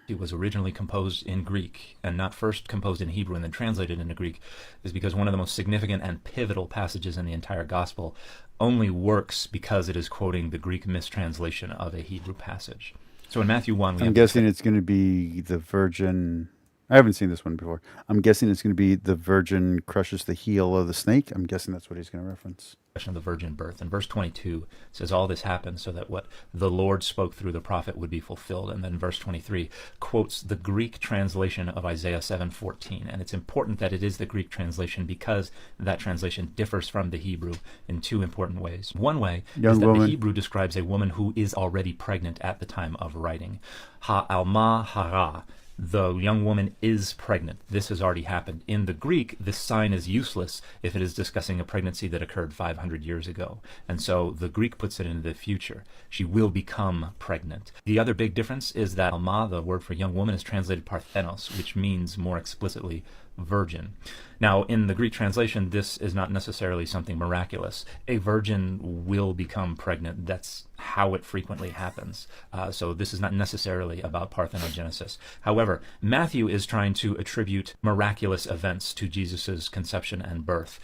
S13: It was originally composed in Greek and not first composed in Hebrew and then translated into Greek is because one of the most significant and pivotal passages in the entire Gospel only works because it is quoting the Greek mistranslation of a Hebrew passage. So in Matthew 1,
S2: I'm guessing it's going to be the virgin. I haven't seen this one before. I'm guessing it's going to be the virgin crushes the heel of the snake. I'm guessing that's what he's going to reference.
S13: Of the virgin birth. And verse 22 says all this happened so that what the Lord spoke through the prophet would be fulfilled. And then verse 23 quotes the Greek translation of Isaiah 7:14. And it's important that it is the Greek translation because that translation differs from the Hebrew in two important ways. One way is that the Hebrew describes a woman who is already pregnant at the time of writing. Ha'alma hara. The young woman is pregnant. This has already happened. In the Greek, this sign is useless if it is discussing a pregnancy that occurred 500 years ago. And so the Greek puts it into the future. She will become pregnant. The other big difference is that alma, the word for young woman, is translated parthenos, which means more explicitly virgin. Now, in the Greek translation, this is not necessarily something miraculous. A virgin will become pregnant. That's how it frequently happens. So this is not necessarily about parthenogenesis. However, Matthew is trying to attribute miraculous events to Jesus' conception and birth.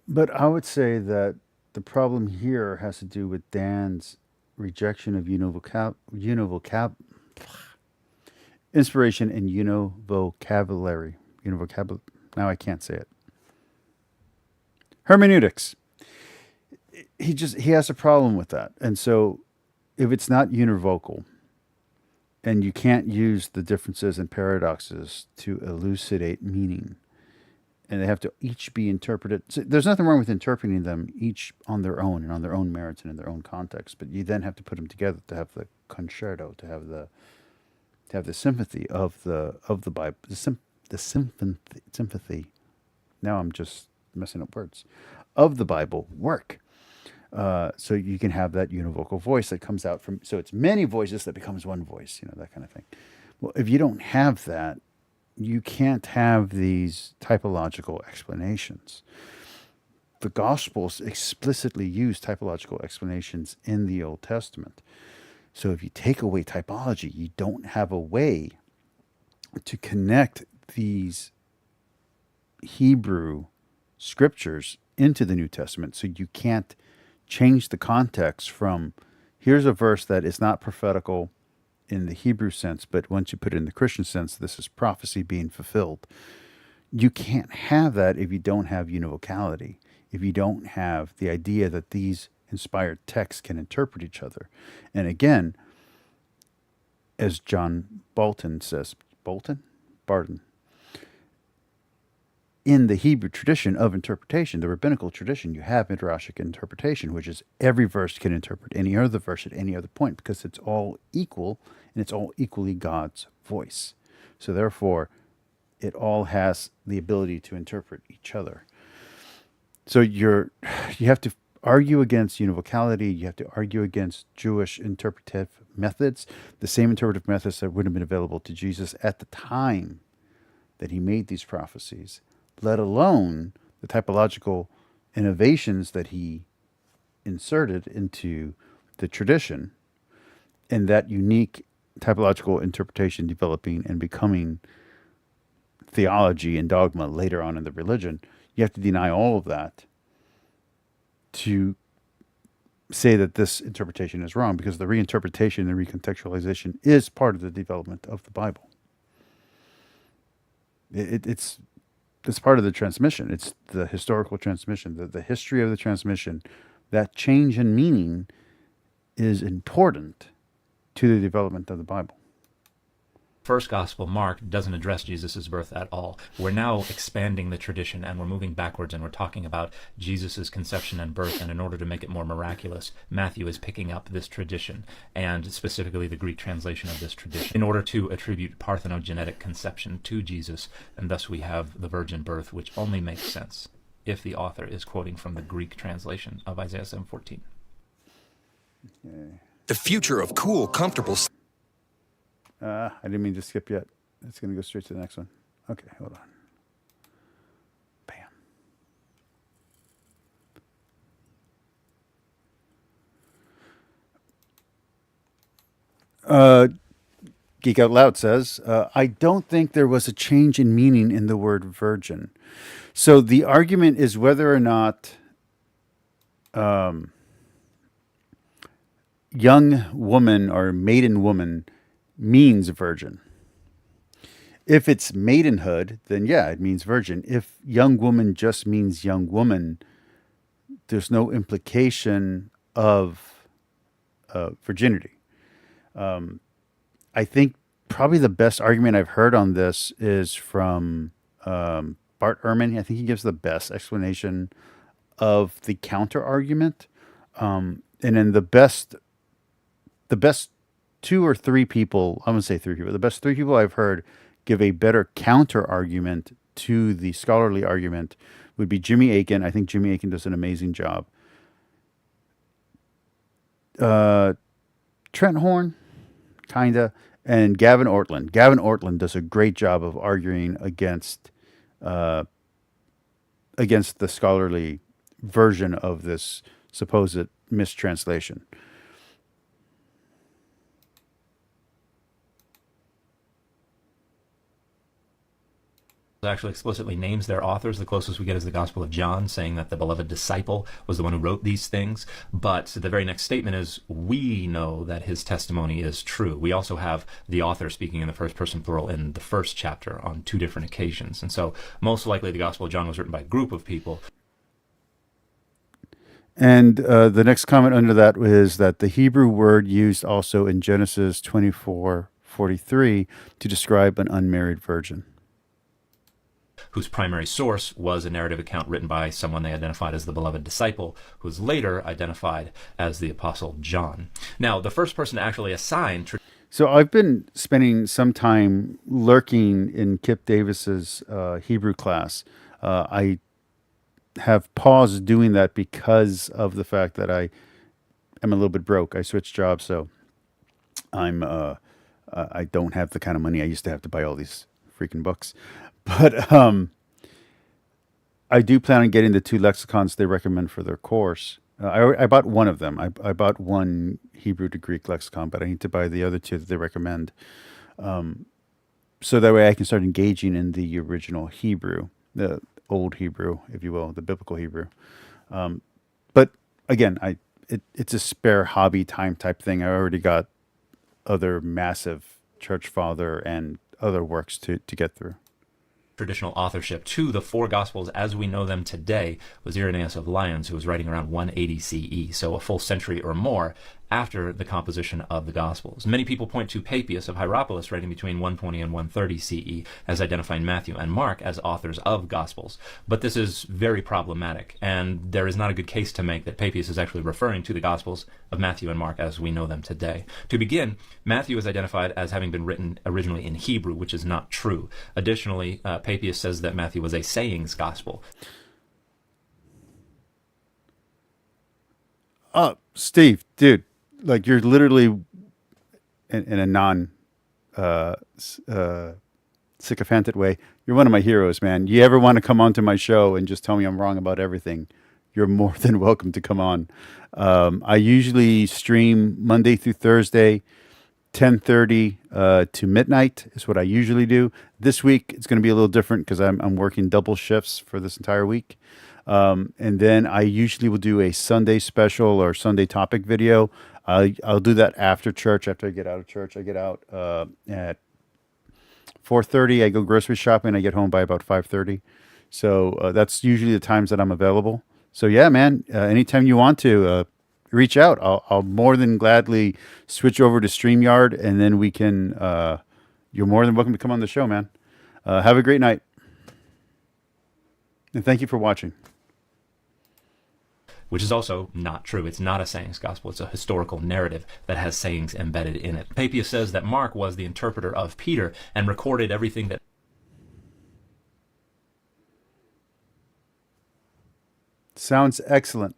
S2: But I would say that the problem here has to do with Dan's rejection of inspiration and univocabulary. Now I can't say it. Hermeneutics. He has a problem with that. And so if it's not univocal and you can't use the differences and paradoxes to elucidate meaning, and they have to each be interpreted. So there's nothing wrong with interpreting them each on their own and on their own merits and in their own context, but you then have to put them together to have the concerto, to have the sympathy of the Bible, the sympathy. Now I'm just messing up words of the Bible work. So you can have that univocal voice that comes out from. So it's many voices that becomes one voice. That kind of thing. Well, if you don't have that, you can't have these typological explanations. The Gospels explicitly use typological explanations in the Old Testament. So if you take away typology, you don't have a way to connect these Hebrew scriptures into the New Testament. So you can't change the context from here's a verse that is not prophetical in the Hebrew sense, but once you put it in the Christian sense, this is prophecy being fulfilled. You can't have that if you don't have univocality, if you don't have the idea that these inspired texts can interpret each other. And again, as John Barton says, Barton, in the Hebrew tradition of interpretation, the rabbinical tradition, you have midrashic interpretation, which is every verse can interpret any other verse at any other point because it's all equal and it's all equally God's voice. So therefore, it all has the ability to interpret each other. So you have to argue against univocality. You have to argue against Jewish interpretive methods, the same interpretive methods that would have been available to Jesus at the time that he made these prophecies, let alone the typological innovations that he inserted into the tradition, and that unique typological interpretation developing and becoming theology and dogma later on in the religion. You have to deny all of that to say that this interpretation is wrong, because the reinterpretation and recontextualization is part of the development of the Bible. It's part of the transmission. It's the historical transmission, the history of the transmission. That change in meaning is important to the development of the Bible.
S13: First gospel, Mark, doesn't address Jesus' birth at all. We're now expanding the tradition, and we're moving backwards, and we're talking about Jesus' conception and birth, and in order to make it more miraculous, Matthew is picking up this tradition, and specifically the Greek translation of this tradition, in order to attribute parthenogenetic conception to Jesus, and thus we have the virgin birth, which only makes sense if the author is quoting from the Greek translation of Isaiah 7:14.
S14: The future of cool, comfortable...
S2: I didn't mean to skip yet. It's going to go straight to the next one. Okay, hold on. Bam. Geek Out Loud says, I don't think there was a change in meaning in the word virgin. So the argument is whether or not young woman or maiden woman means virgin. If it's maidenhood, then yeah, it means virgin. If young woman just means young woman, there's no implication of virginity. I think probably the best argument I've heard on this is from Bart Ehrman. I think he gives the best explanation of the counter argument. And then the best two or three people, I'm going to say three people, the best three people I've heard give a better counter argument to the scholarly argument would be Jimmy Akin. I think Jimmy Akin does an amazing job. Trent Horn, kinda, and Gavin Ortland. Gavin Ortland does a great job of arguing against the scholarly version of this supposed mistranslation.
S13: Actually explicitly names their authors. The closest we get is the Gospel of John, saying that the beloved disciple was the one who wrote these things. But the very next statement is, we know that his testimony is true. We also have the author speaking in the first person plural in the first chapter on two different occasions. And so most likely the Gospel of John was written by a group of people.
S2: And the next comment under that is that the Hebrew word used also in Genesis 24:43 to describe an unmarried virgin,
S13: whose primary source was a narrative account written by someone they identified as the beloved disciple, who was later identified as the Apostle John. Now, the first person to actually assign...
S2: So I've been spending some time lurking in Kip Davis's Hebrew class. I have paused doing that because of the fact that I am a little bit broke. I switched jobs, so I don't have the kind of money I used to have to buy all these freaking books. But I do plan on getting the two lexicons they recommend for their course. I bought one of them. I bought one Hebrew to Greek lexicon, but I need to buy the other two that they recommend. So that way I can start engaging in the original Hebrew, the old Hebrew, if you will, the biblical Hebrew. But again, it's a spare hobby time type thing. I already got other massive church father and other works to get through.
S13: Traditional authorship to the four Gospels as we know them today was Irenaeus of Lyons, who was writing around 180 CE, so a full century or more after the composition of the Gospels. Many people point to Papias of Hierapolis, writing between 120 and 130 CE, as identifying Matthew and Mark as authors of Gospels. But this is very problematic, and there is not a good case to make that Papias is actually referring to the Gospels of Matthew and Mark as we know them today. To begin, Matthew is identified as having been written originally in Hebrew, which is not true. Additionally, Papias says that Matthew was a sayings gospel.
S2: Steve, dude, like you're literally in a non sycophantic way. You're one of my heroes, man. You ever want to come onto my show and just tell me I'm wrong about everything, you're more than welcome to come on. I usually stream Monday through Thursday 10:30 to midnight is what I usually do. This week it's going to be a little different because I'm working double shifts for this entire week. And then I usually will do a Sunday special or Sunday topic video. I'll do that after church. After I get out of church, I get out at 4:30. I go grocery shopping. I get home by about 5:30. So that's usually the times that I'm available. So yeah, man, anytime you want to reach out, I'll more than gladly switch over to StreamYard, and then we can. You're more than welcome to come on the show, man. Have a great night, and thank you for watching.
S13: Which is also not true. It's not a sayings gospel. It's a historical narrative that has sayings embedded in it. Papias says that Mark was the interpreter of Peter and recorded everything that...
S2: Sounds excellent.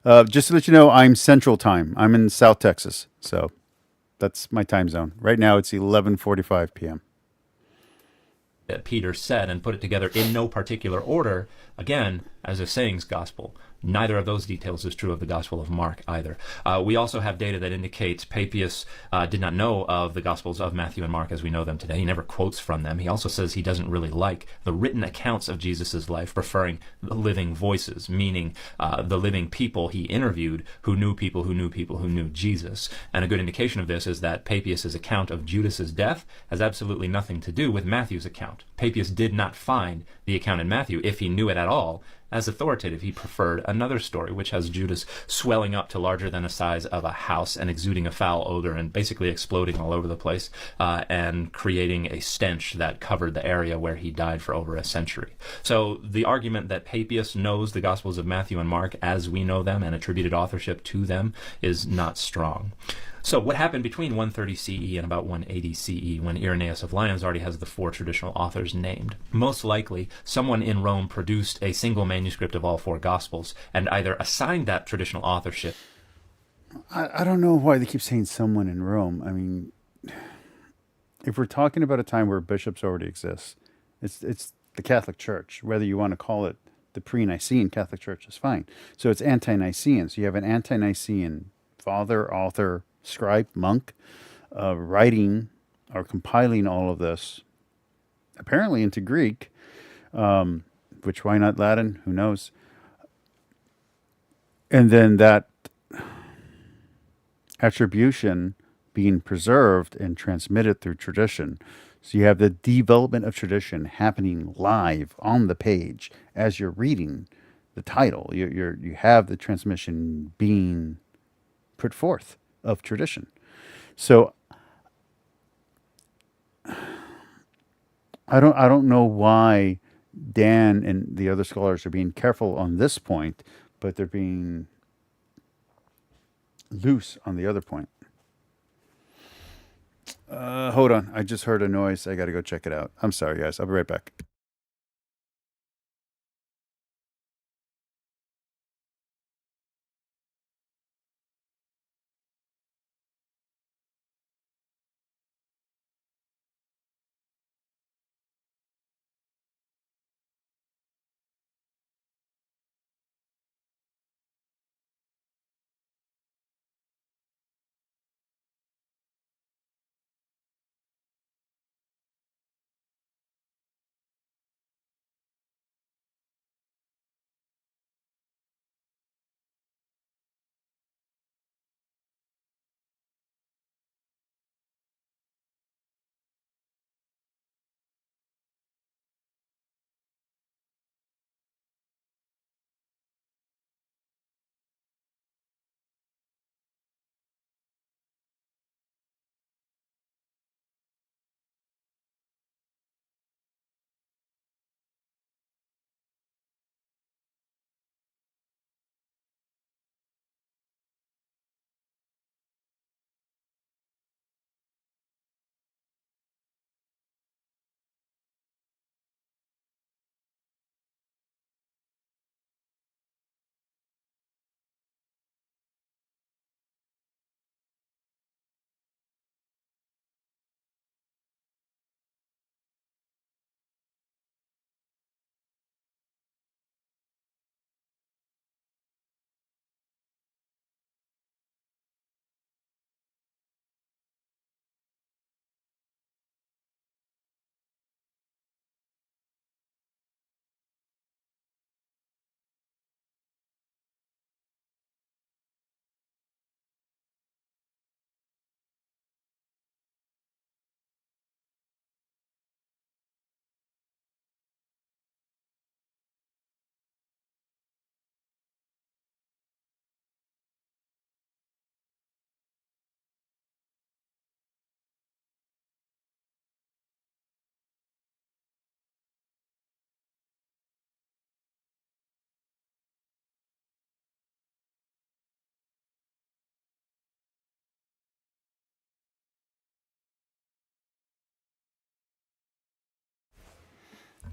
S2: Just to let you know, I'm Central Time. I'm in South Texas, so that's my time zone. Right now it's 11:45 p.m.
S13: that Peter said and put it together in no particular order, again, as a sayings gospel. Neither of those details is true of the Gospel of Mark either. We also have data that indicates Papias did not know of the Gospels of Matthew and Mark as we know them today. He never quotes from them. He also says he doesn't really like the written accounts of Jesus' life, preferring the living voices, meaning the living people he interviewed who knew people who knew people who knew Jesus. And a good indication of this is that Papias' account of Judas's death has absolutely nothing to do with Matthew's account. Papias did not find the account in Matthew, if he knew it at all, as authoritative. He preferred another story, which has Judas swelling up to larger than the size of a house and exuding a foul odor and basically exploding all over the place and creating a stench that covered the area where he died for over a century. So the argument that Papias knows the Gospels of Matthew and Mark as we know them and attributed authorship to them is not strong. So what happened between 130 CE and about 180 CE when Irenaeus of Lyons already has the 4 traditional authors named? Most likely, someone in Rome produced a single manuscript of all 4 Gospels and either assigned that traditional authorship.
S2: I don't know why they keep saying someone in Rome. I mean, if we're talking about a time where bishops already exist, it's the Catholic Church. Whether you want to call it the pre-Nicene Catholic Church is fine. So it's anti-Nicene. So you have an anti-Nicene father, author, scribe, monk, writing or compiling all of this, apparently into Greek, which why not Latin? Who knows? And then that attribution being preserved and transmitted through tradition. So you have the development of tradition happening live on the page as you're reading the title. You have the transmission being put forth of tradition. So I don't know why Dan and the other scholars are being careful on this point, but they're being loose on the other point. Hold on. I just heard a noise. I got to go check it out. I'm sorry, guys. I'll be right back.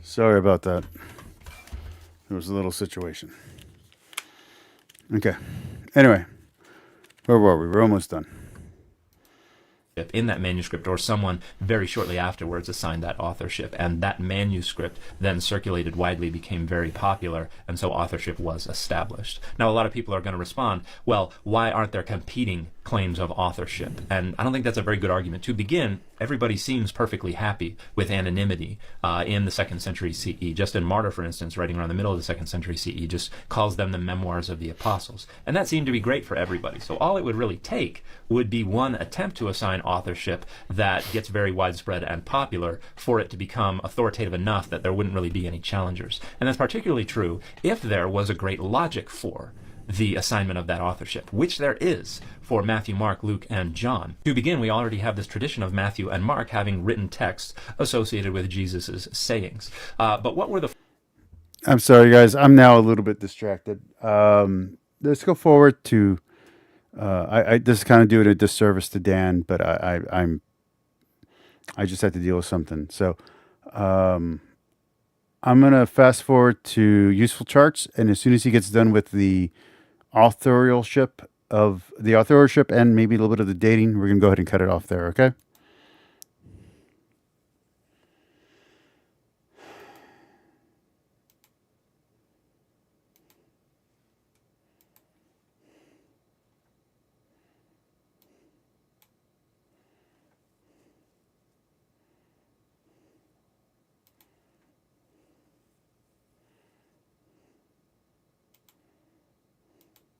S2: Sorry about that. It was a little situation. Okay. Anyway, where were we? We're almost done.
S3: In that manuscript, or someone very shortly afterwards assigned that authorship, and that manuscript then circulated widely, became very popular, and so authorship was established. Now, a lot of people are going to respond, well, why aren't there competing claims of authorship? And I don't think that's a very good argument. To begin, everybody seems perfectly happy with anonymity in the 2nd century CE. Justin Martyr, for instance, writing around the middle of the 2nd century CE, just calls them the memoirs of the apostles. And that seemed to be great for everybody. So all it would really take would be one attempt to assign authorship that gets very widespread and popular for it to become authoritative enough that there wouldn't really be any challengers. And that's particularly true if there was a great logic for the assignment of that authorship, which there is for Matthew, Mark, Luke, and John. To begin, we already have this tradition of Matthew and Mark having written texts associated with Jesus's sayings. But what were the...
S2: I'm sorry, guys. I'm now a little bit distracted. Let's go forward to... this is kind of doing a disservice to Dan, but I just had to deal with something. So I'm going to fast forward to useful charts, and as soon as he gets done with the authorship and maybe a little bit of the dating, we're going to go ahead and cut it off there, okay?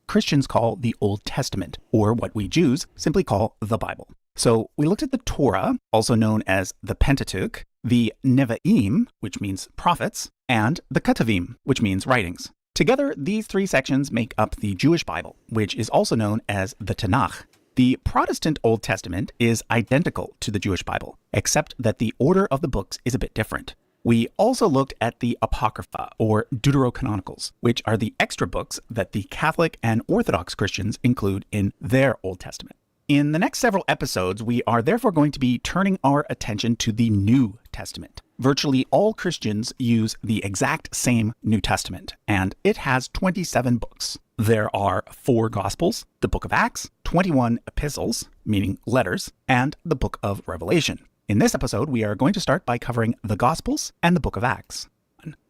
S7: Christians call the Old Testament, or what we Jews simply call the Bible. So we looked at the Torah, also known as the Pentateuch, the Nevi'im, which means prophets, and the Ketuvim, which means writings. Together, these three sections make up the Jewish Bible, which is also known as the Tanakh. The Protestant Old Testament is identical to the Jewish Bible, except that the order of the books is a bit different. We also looked at the Apocrypha, or Deuterocanonicals, which are the extra books that the Catholic and Orthodox Christians include in their Old Testament. In the next several episodes, we are therefore going to be turning our attention to the New Testament. Virtually all Christians use the exact same New Testament, and it has 27 books. There are 4 Gospels, the Book of Acts, 21 epistles, meaning letters, and the Book of Revelation. In this episode, we are going to start by covering the Gospels and the Book of Acts.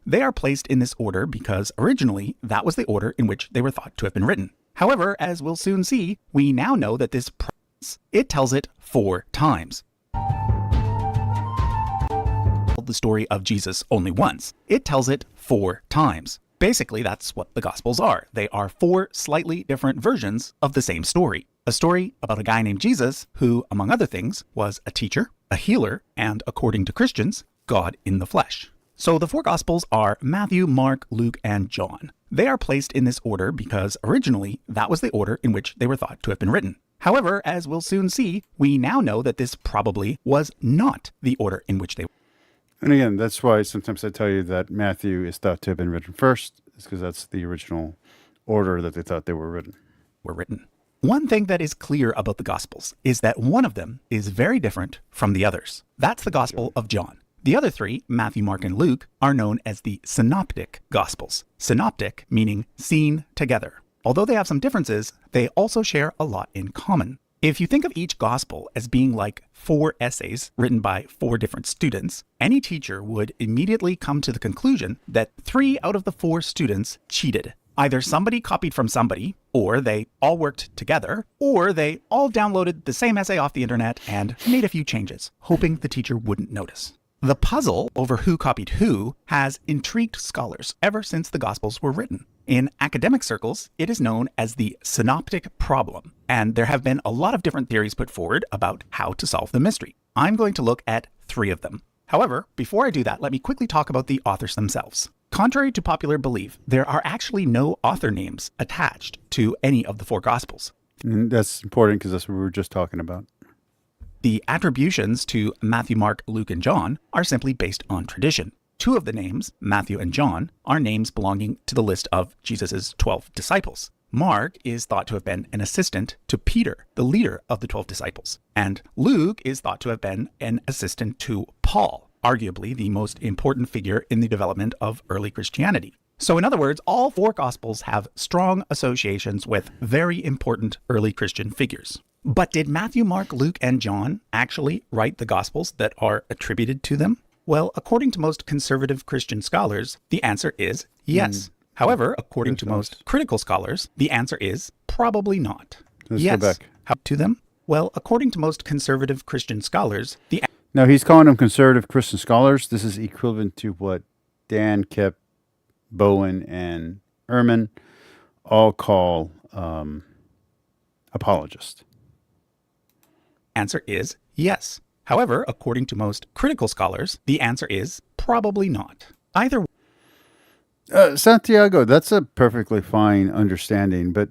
S7: They are placed in this order because originally that was the order in which they were thought to have been written. However, as we'll soon see, we now know that this it tells it 4 times. The story of Jesus only once. It tells it 4 times. Basically, that's what the Gospels are. They are 4 slightly different versions of the same story. A story about a guy named Jesus who, among other things, was a teacher, a healer, and, according to Christians, God in the flesh. So the 4 Gospels are Matthew, Mark, Luke, and John. They are placed in this order because originally that was the order in which they were thought to have been written. However, as we'll soon see, we now know that this probably was not the order in which they were.
S2: And again, that's why sometimes I tell you that Matthew is thought to have been written first, is because that's the original order that they thought they were written.
S7: One thing that is clear about the Gospels is that one of them is very different from the others. That's the Gospel of John. The other 3, Matthew, Mark, and Luke, are known as the Synoptic Gospels. Synoptic meaning seen together. Although they have some differences, they also share a lot in common. If you think of each Gospel as being like 4 essays written by 4 different students, any teacher would immediately come to the conclusion that 3 out of the 4 students cheated. Either somebody copied from somebody, or they all worked together, or they all downloaded the same essay off the internet and made a few changes, hoping the teacher wouldn't notice. The puzzle over who copied who has intrigued scholars ever since the Gospels were written. In academic circles, it is known as the synoptic problem, and there have been a lot of different theories put forward about how to solve the mystery. I'm going to look at 3 of them. However, before I do that, let me quickly talk about the authors themselves. Contrary to popular belief, there are actually no author names attached to any of the 4 Gospels.
S2: And that's important because that's what we were just talking about.
S7: The attributions to Matthew, Mark, Luke, and John are simply based on tradition. 2 of the names, Matthew and John, are names belonging to the list of Jesus' 12 disciples. Mark is thought to have been an assistant to Peter, the leader of the 12 disciples. And Luke is thought to have been an assistant to Paul. arguably the most important figure in the development of early Christianity. So in other words, all 4 Gospels have strong associations with very important early Christian figures. But did Matthew, Mark, Luke, and John actually write the Gospels that are attributed to them? Well, according to most conservative Christian scholars, the answer is yes. However, according to most critical scholars, the answer is probably not.
S2: Let's
S7: yes.
S2: go back.
S7: How to them? Well, according to most conservative Christian scholars, the
S2: Now, he's calling them conservative Christian scholars. This is equivalent to what Dan, Kep, Bowen, and Ehrman all call apologists.
S7: answer is yes. However, according to most critical scholars, the answer is probably not. Either
S2: Santiago, that's a perfectly fine understanding. But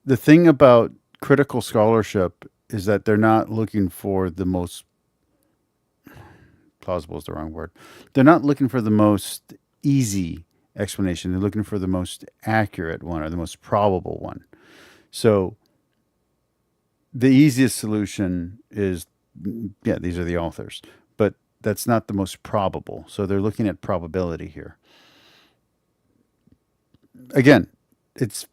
S2: the thing about critical scholarship is that they're not looking for the most plausible is the wrong word. They're not looking for the most easy explanation. They're looking for the most accurate one or the most probable one. So the easiest solution is, yeah, these are the authors, but that's not the most probable. So they're looking at probability here. Again, it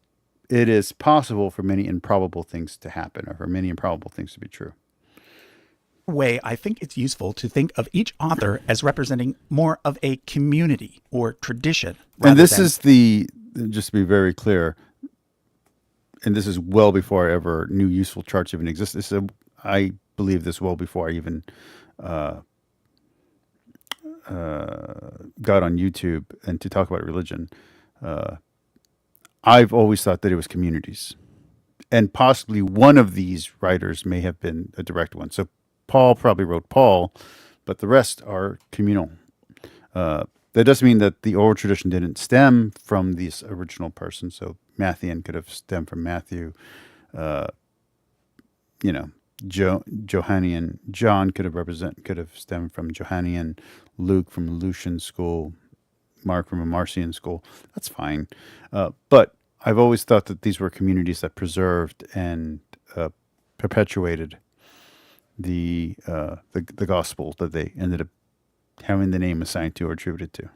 S2: is possible for many improbable things to happen or for many improbable things to be true.
S7: way, I think it's useful to think of each author as representing more of a community or tradition.
S2: And this is just to be very clear, and this is well before I ever knew useful charts even existed. I believe this well before I even got on YouTube and to talk about religion. I've always thought that it was communities. And possibly one of these writers may have been a direct one. So Paul probably wrote Paul, but the rest are communal. That doesn't mean that the oral tradition didn't stem from this original person. So Matthean could have stemmed from Matthew. Johannian, John could have stemmed from Johannian, Luke from a Lucian school, Mark from a Marcion school. That's fine. But I've always thought that these were communities that preserved and perpetuated the gospel that they ended up having the name assigned to or attributed to.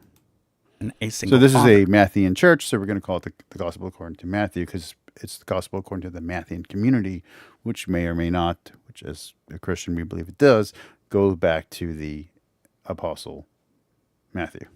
S2: So this is a Matthean church, so we're going to call it the gospel according to Matthew because it's the gospel according to the Matthean community, which may or may not, which as a Christian we believe it does, go back to the apostle Matthew.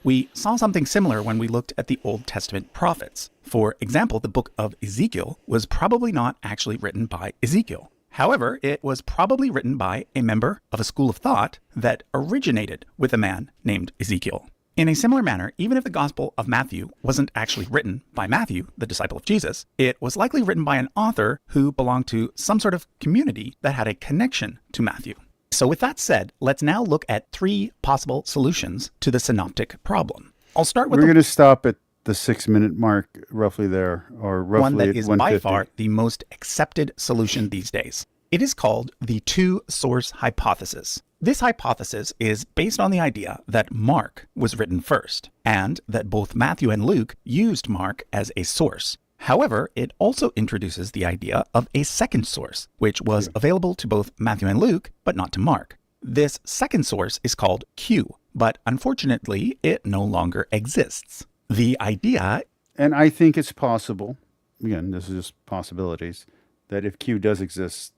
S7: We saw something similar when we looked at the Old Testament prophets. For example, the book of Ezekiel was probably not actually written by Ezekiel. However, it was probably written by a member of a school of thought that originated with a man named Ezekiel. In a similar manner, even if the Gospel of Matthew wasn't actually written by Matthew, the disciple of Jesus, it was likely written by an author who belonged to some sort of community that had a connection to Matthew. So with that said, let's now look at 3 possible solutions to the synoptic problem. I'll start with
S2: We're going to stop at the 6-minute mark, roughly there, or roughly
S7: one that is by
S2: 150.
S7: far the most accepted solution these days. It is called the two-source hypothesis. This hypothesis is based on the idea that Mark was written first, and that both Matthew and Luke used Mark as a source. However, it also introduces the idea of a second source, which was available to both Matthew and Luke, but not to Mark. This second source is called Q, but unfortunately, it no longer exists. The idea...
S2: And I think it's possible, again, this is just possibilities, that if Q does exist,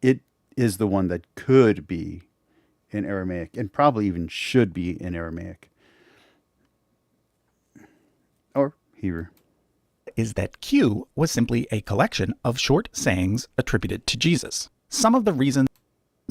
S2: it is the one that could be in Aramaic, and probably even should be in Aramaic. Or Hebrew.
S7: Is that Q was simply a collection of short sayings attributed to Jesus. Some of the reasons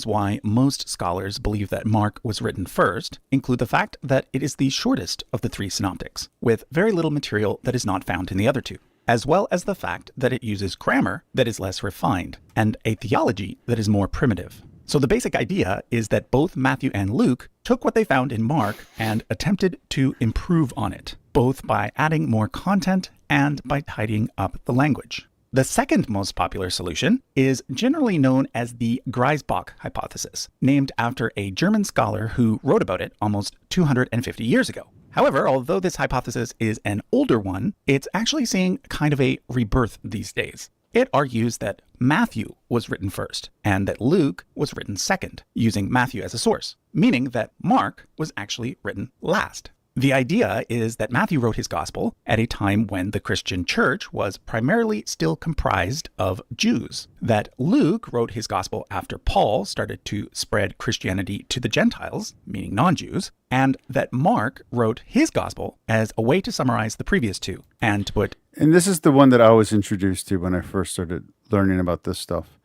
S7: why most scholars believe that Mark was written first include the fact that it is the shortest of the 3 synoptics, with very little material that is not found in the other 2, as well as the fact that it uses grammar that is less refined and a theology that is more primitive. So the basic idea is that both Matthew and Luke took what they found in Mark and attempted to improve on it, both by adding more content and by tidying up the language. The second most popular solution is generally known as the Griesbach hypothesis, named after a German scholar who wrote about it almost 250 years ago. However, although this hypothesis is an older one, it's actually seeing kind of a rebirth these days. It argues that Matthew was written first and that Luke was written second, using Matthew as a source, meaning that Mark was actually written last. The idea is that Matthew wrote his gospel at a time when the Christian church was primarily still comprised of Jews, that Luke wrote his gospel after Paul started to spread Christianity to the Gentiles, meaning non-Jews, and that Mark wrote his gospel as a way to summarize the previous two and to put...
S2: And this is the one that I was introduced to when I first started learning about this stuff.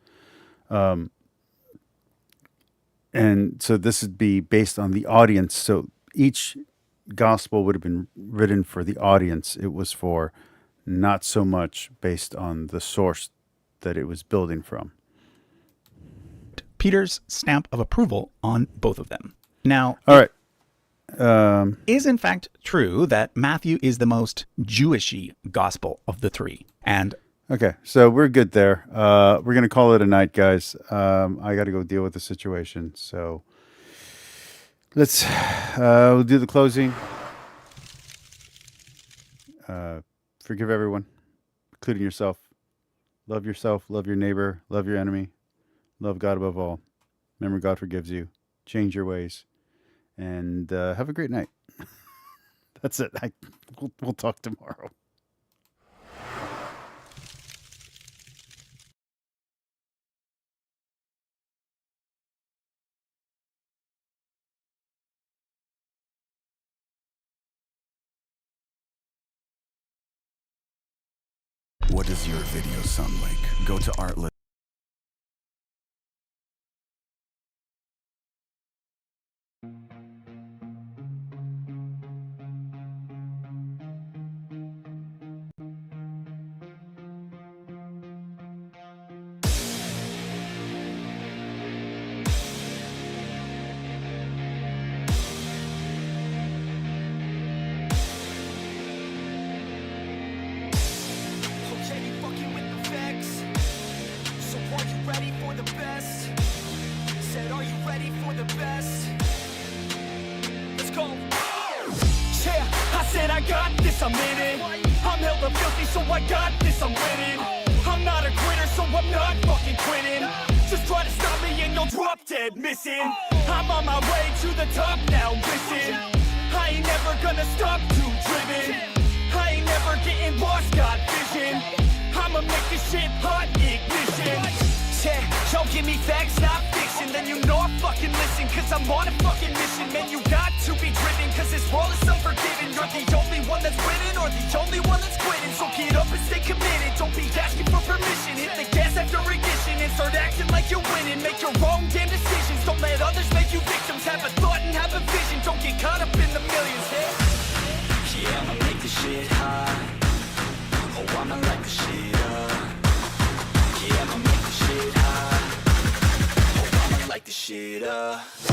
S2: And so this would be based on the audience. So each gospel would have been written for the audience it was for, not so much based on the source that it was building from.
S7: Peter's stamp of approval on both of them. Now,
S2: all right.
S7: Is in fact true that Matthew is the most Jewishy gospel of the three. And
S2: okay, so we're good there. We're going to call it a night, guys. I got to go deal with the situation. So let's we'll do the closing. Forgive everyone, including yourself. Love yourself, love your neighbor, love your enemy. Love God above all. Remember, God forgives you. Change your ways. And have a great night. That's it. We'll talk tomorrow.
S15: What does your video sound like? Go to Artlist.
S1: I'm in it. I'm hella filthy, so I got this, I'm winning. I'm not a quitter, so I'm not fucking quitting. Just try to stop me and you'll drop dead missing. I'm on my way to the top now, listen. I ain't never gonna stop, too driven. I ain't never getting lost, got vision. I'ma make this shit hot, ignition. Yeah, y'all give me facts, not fiction. Then you know I fucking listen, cause I'm on a fucking mission. Man, you got to be driven, cause this world is unforgiving. You're the only one that's winning, or the only one that's quitting. So get up and stay committed, don't be asking for permission. Hit the gas after ignition and start acting like you're winning. Make your own damn decisions, don't let others make you victims. Have a thought and have a vision, don't get caught up in the millions. Yeah, I'ma make this shit hot. Oh, I'ma light the shit up. Yeah, I'ma make this shit hot. Oh, I'ma light this shit up.